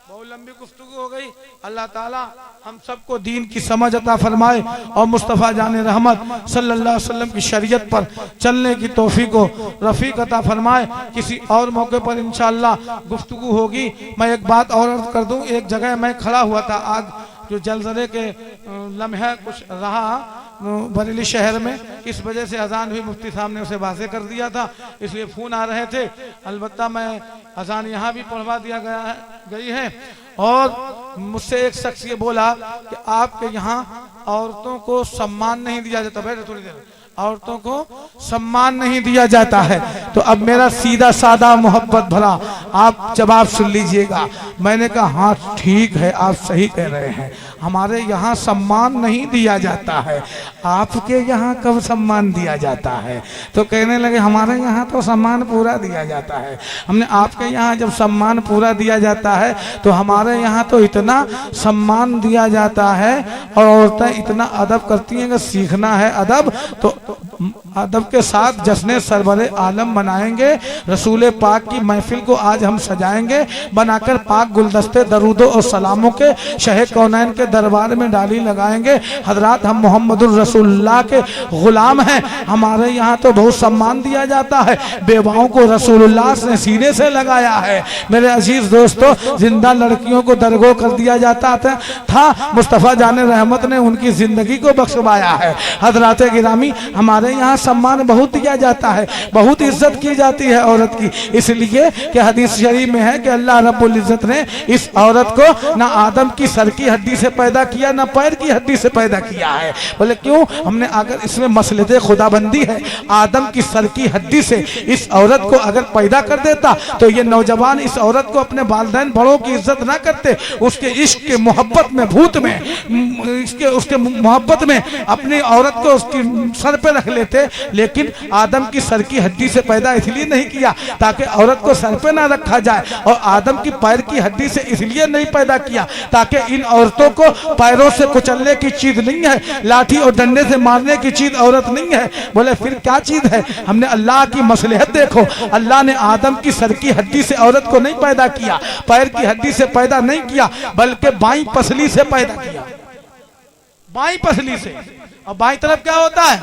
B: बहुत लंबी गुफ्तगू हो गई। अल्लाह ताला हम सबको दीन की समझ अता फरमाए और मुस्तफ़ा जाने रहमत सल्लल्लाहु अलैहि वसल्लम की शरीयत पर चलने की तौफीक को रफीक अता फरमाए। किसी और मौके पर इंशाअल्लाह गुफ्तगू होगी। मैं एक बात और अर्ज कर दूं, एक जगह मैं खड़ा हुआ था, आज जो जलजले के लम्हे कुछ रहा बरेली शहर में, इस वजह से अजान हुई, मुफ्ती साहब ने उसे वाज़े कर दिया था, इसलिए फ़ोन आ रहे थे। अलबत्ता मैं अजान यहाँ भी पढ़वा दिया गई है। और मुझसे एक शख्स ये बोला कि आपके यहाँ औरतों को सम्मान नहीं दिया जाता। बैठे थोड़ी देर, औरतों को सम्मान नहीं दिया जाता है। तो अब मेरा सीधा सादा मोहब्बत भरा आप जवाब सुन लीजिएगा। मैंने कहा हाँ ठीक है, आप सही कह रहे हैं, हमारे यहाँ सम्मान नहीं दिया जाता है, आपके यहाँ कब सम्मान दिया जाता है? तो कहने लगे हमारे यहाँ तो सम्मान पूरा दिया जाता है। हमने आपके यहाँ जब सम्मान पूरा दिया जाता है तो हमारे यहाँ तो इतना सम्मान दिया जाता है और औरतें इतना अदब करती हैं कि सीखना है अदब तो अदब के साथ जश्न सरवरे आलम मनाएंगे। रसूल पाक की महफिल को आज हम सजाएंगे, बनाकर पाक गुलदस्ते दरूदों और सलामों के शह कौनैन के दरबार में डाली लगाएंगे। हजरात हम मोहम्मदुर रसूलुल्लाह के गुलाम हैं, हमारे यहाँ तो बहुत सम्मान दिया जाता है। बेवाओं को रसूलुल्लाह ने सीने से लगाया है। मेरे अजीज दोस्तों, जिंदा लड़कियों को दरगो कर दिया जाता था, मुस्तफ़ा जाने रहमत ने उनकी जिंदगी को बख्शवाया है। हजरात गिरामी हमारे हमारे यहाँ सम्मान बहुत दिया जाता है, बहुत इज्जत की जाती है औरत की, इसलिए कि हदीस शरीफ में है कि अल्लाह रब्बुल इज्जत ने इस औरत को ना आदम की सर की हड्डी से पैदा किया, ना पैर की हड्डी से पैदा किया है। बोले क्यों? हमने अगर इसमें मसलते खुदाबंदी है, आदम की सर की हड्डी से इस औरत को अगर पैदा कर देता तो ये नौजवान इस औरत को अपने वालिदैन बड़ों की इज्जत ना करते, उसके इश्क के मोहब्बत में, भूत में, उसके मोहब्बत में अपनी औरत को उसकी सर पे रख लेते। लेकिन आदम की सर की हड्डी से पैदा इसलिए नहीं किया ताकि औरत को सर पे ना रखा जाए, और आदम की पैर की हड्डी से इसलिए नहीं पैदा किया ताकि इन औरतों को पैरों से कुचलने की चीज नहीं है, लाठी और डंडे से मारने की चीज औरत नहीं है। बोले फिर क्या चीज है? हमने अल्लाह की मसलहत देखो, अल्लाह ने आदम की सर की हड्डी से औरत को नहीं पैदा किया, पैर की हड्डी से पैदा नहीं किया, बल्कि बाईं पसली से पैदा किया, बाईं पसली से। और बाईं तरफ क्या होता है?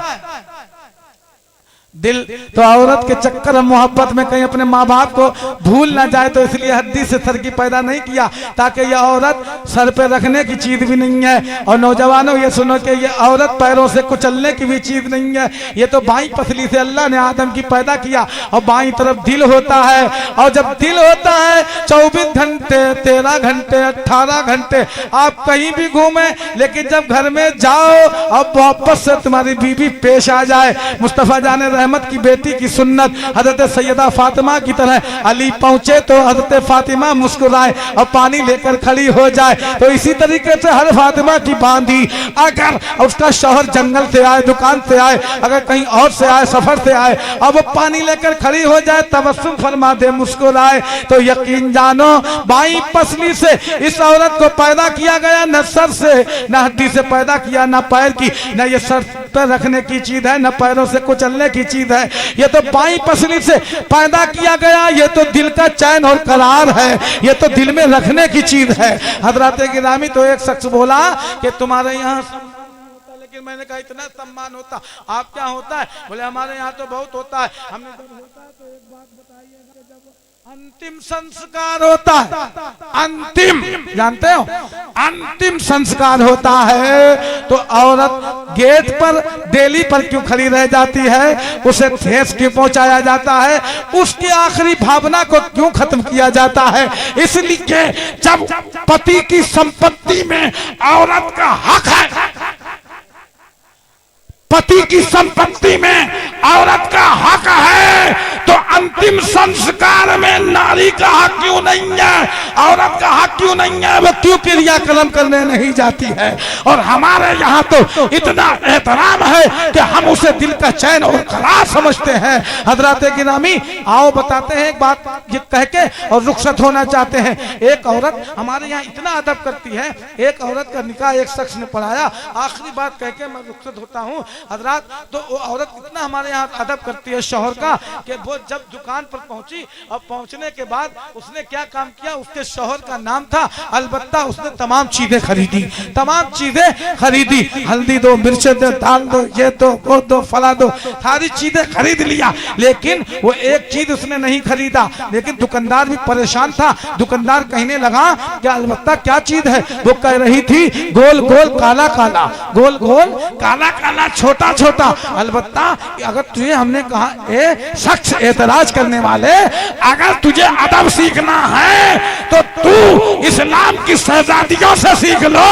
B: दिल। तो औरत के चक्कर और मोहब्बत में कहीं अपने माँ बाप को भूल ना जाए, तो इसलिए हड्डी से सर की पैदा नहीं किया ताकि यह औरत सर पे रखने की चीज भी नहीं है। और नौजवानों ये सुनो कि ये औरत पैरों से कुचलने की भी चीज नहीं है, ये तो बाईं पसली से अल्लाह ने आदम की पैदा किया। और बाईं तरफ दिल होता है, और जब दिल होता है 24 घंटे, 13 घंटे, 18 घंटे आप कहीं भी घूमे, लेकिन जब घर में जाओ अब वापस से तुम्हारी बीवी पेश आ जाए, मुस्तफा जाने रहमत की बेटी की सुन्नत हजरत सैयदा फातिमा की तरह अली पहुंचे तो हजरत फातिमा मुस्कुराए और पानी लेकर खड़ी हो जाए। तो इसी तरीके से हर फातिमा की बांधी, अगर उसका शौहर जंगल से आए, दुकान से आए, अगर कहीं और से आए, सफर से आए, अब वो पानी लेकर खड़ी हो जाए, तबस्सुम फरमा दे, मुस्कुराए, तो यकीन जानो बाईं पसली से इस औरत को पैदा किया गया, न सर से, न हड्डी से पैदा किया, न पैर की, न ये सर पर रखने की चीज है, न पैरों से कुचलने की चीज है, ये तो बाईं पसली से पैदा किया गया। ये तो दिल का चैन और करार है, ये तो दिल में रखने की चीज है। हजरत गिरामी तो एक शख्स बोला कि तुम्हारे यहाँ सम्मान होता, लेकिन मैंने कहा इतना सम्मान होता, आप क्या होता है? बोले हमारे यहाँ तो बहुत होता है। हमने जब होता है तो एक बात बताइएगा, जब अंतिम संस्कार होता है, अंतिम, जानते हो अंतिम संस्कार होता है, तो औरत गेट पर डेली पर क्यों खड़ी रह जाती है? उसे ठेस क्यों पहुंचाया जाता है? उसकी आखिरी भावना को क्यों खत्म किया जाता है? इसलिए जब पति की संपत्ति में औरत का हक है, पति की संपत्ति में औरत का हक है, तो अंतिम संस्कार में नारी का हक क्यों नहीं है? औरत का हक क्यों नहीं है? वो क्यों क्रियाक्रम करने नहीं जाती है? और हमारे यहाँ तो इतना एहतराम है कि हम उसे दिल का चैन और करार समझते हैं। हजरत गिरामी आओ बताते हैं एक बात ये कह के और रुखसत होना चाहते हैं। एक औरत हमारे यहाँ इतना अदब करती है, एक औरत का निकाह एक शख्स ने पढ़ाया, आखिरी बात कह के मैं रुखसत होता हूँ हजरात। तो वो औरत इतना हमारे यहाँ अदब करती है शौहर का कि वो जब दुकान पर पहुंची और पहुंचने के बाद उसने क्या काम किया, उसके शौहर का नाम था, अलबत्ता उसने तमाम चीजें खरीदी, तमाम चीजें खरीदी, हल्दी दो, मिर्च दो, दाल दो, ये दो, वो दो, फला दो, सारी चीजें खरीद लिया। लेकिन वो एक चीज उसने नहीं खरीदा, लेकिन दुकानदार भी परेशान था। दुकानदार कहने लगा कि अलबत्ता क्या चीज है? वो कह रही थी गोल गोल काला काला, गोल गोल काला काला, छोटा छोटा। अलबत्ता अगर तुझे हमने कहा ए शख्स एतराज करने वाले, अगर तुझे अदब सीखना है तो तू इस्लाम की शहजादियों से सीख लो।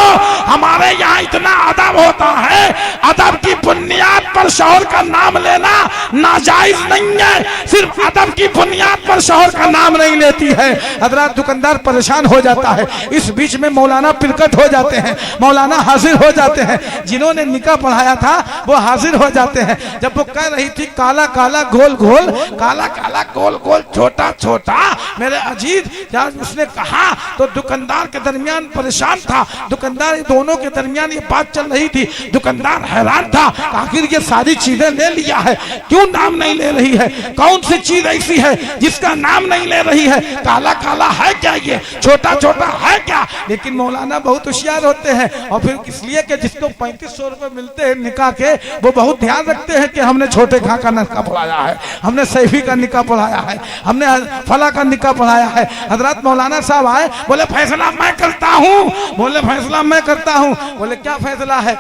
B: हमारे यहाँ इतना अदब होता है, अदब की बुनियाद पर शौहर का नाम लेना नाजायज नहीं है, सिर्फ अदब की बुनियाद पर शौहर का नाम नहीं लेती है। हजरत दुकानदार परेशान हो जाता है, इस बीच में मौलाना प्रकट हो जाते हैं, मौलाना हाजिर हो जाते हैं, जिन्होंने निकाह पढ़ाया था वो हाजिर हो जाते हैं। जब वो कह रही थी काला काला गोल गोल, काला काला गोल गोल, छोटा छोटा, मेरे अजीज जब उसने कहा तो दुकानदार के दरमियान परेशान था, दुकानदार दोनों के दरमियान ये बात चल रही थी। दुकानदार हैरान था, आखिर ये सारी चीजें ले लिया है, क्यों नाम नहीं ले रही है? कौन सी चीज ऐसी है जिसका नाम नहीं ले रही है? काला काला है क्या, ये छोटा छोटा है क्या? लेकिन मौलाना बहुत होशियार होते हैं, और फिर इसलिए कि जिसको 3500 रुपए मिलते हैं निकाह के, वो बहुत ध्यान रखते हैं कि हमने छोटे खां का नक्का पढ़ाया है, हमने सही कैफी का निकाह पढ़ाया है, हमने फला का निकाह पढ़ाया है। हजरत मौलाना साहब आए, बोले फैसला मैं करता हूँ। बोले फैसला मैं करता हूँ। बोले क्या फैसला है,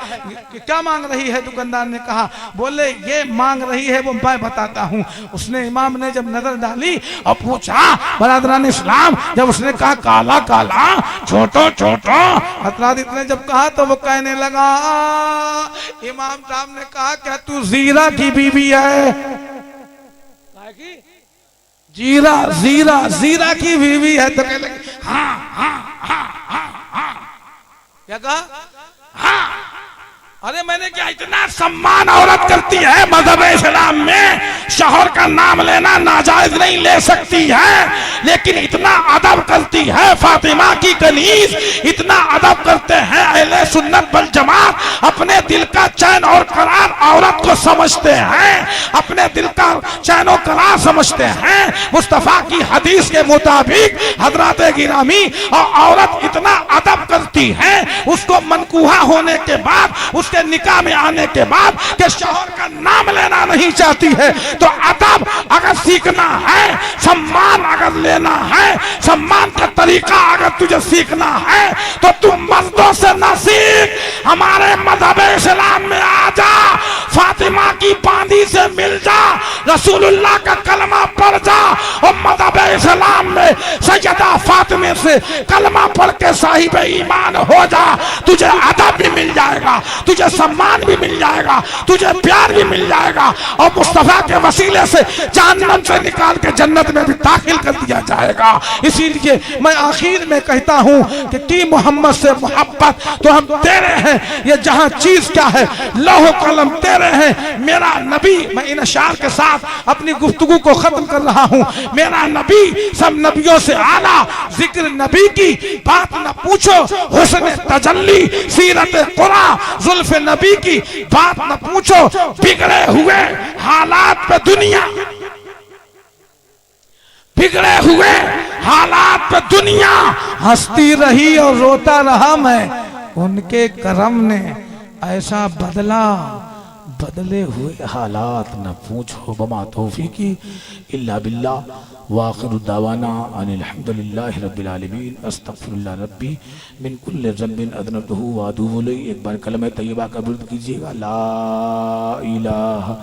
B: क्या मांग रही है? दुकानदार ने कहा, बोले ये मांग रही है वो मैं बताता हूँ। उसने इमाम ने जब नजर डाली और पूछा, बरादरान इस्लाम, जब उसने कहा काला काला छोटो छोटो, हजरत इतने जब कहा तो वो कहने लगा, इमाम साहब ने कहा क्या तू जीरा की बीवी है? जीरा जीरा जीरा की बीवी है? तो कहने लगे हाँ हाँ हाँ हाँ हाँ। क्या कहा? हाँ। अरे मैंने क्या, इतना सम्मान औरत करती है मजहब इस्लाम में, शौहर का नाम लेना नाजायज नहीं ले सकती है, लेकिन इतना अदब करती है फातिमा की कनीज, इतना अदब करते हैं अहले सुन्नत वल जमात। अपने दिल का चैन और करार औरत को समझते हैं, अपने दिल का चैन और करार समझते हैं। मुस्तफा की हदीस के मुताबिक हजरत गिरामी और औरत इतना अदब करती है, उसको मनकूहा होने के बाद, उसके निकाह में आने के बाद कि शौहर का नाम लेना नहीं चाहती है, तो अदब अगर सीखना है, सम्मान अगर लेना है, सम्मान का तरीका अगर तुझे सीखना है, तो तू मर्दों से न सीख, हमारे मजहब इस्लाम में आ जा, फातिमा की बांदी से मिल जा, रसूलुल्लाह का कलमा पढ़ जा, और मजहब इस्लाम में सैयदा फातिमा से कलमा पढ़ के साहिब ईमान हो जा। तुझे अदब भी मिल जाएगा, तुझे सम्मान भी मिल जाएगा, तुझे प्यार भी मिल जाएगा, और मुस्तफा के वसीले से जहन्नम से निकाल के जन्नत में भी दाखिल कर दिया जाएगा। इसीलिए मैं आखिर में कहता हूँ कि की मोहम्मद से मोहब्बत तो हम तेरे हैं, ये जहाँ चीज क्या है, लौह कलम तेरे हैं। मेरा नबी, मैं इन अशार के साथ अपनी गुफ्तगू को खत्म कर रहा हूँ। मेरा नबी सब नबियों से आला, जिक्र नबी की बात न पूछो, हुस्न तजल्ली सीरत कुरा जुल्फ नबी की बात न पूछो, बिगड़े हुए हालात पे दुनिया, बिगड़े हुए हालात पे दुनिया हंसती रही और रोता रहा मैं, उनके करम ने ऐसा बदला, बदले हुए हालात न पूछो। बमा तौफीकी इल्ला बिल्लाह व आखिरु दावाना अनिल हम्दुलिल्लाहि रब्बिल आलमीन अस्तगफिरुल्लाह रब्बी मिन कुल्लि ज़ंबिन अज़नबतहु व अतूबु इलैहि। एक बार कलमा तय्यबा का विर्द कीजिएगा, ला इलाहा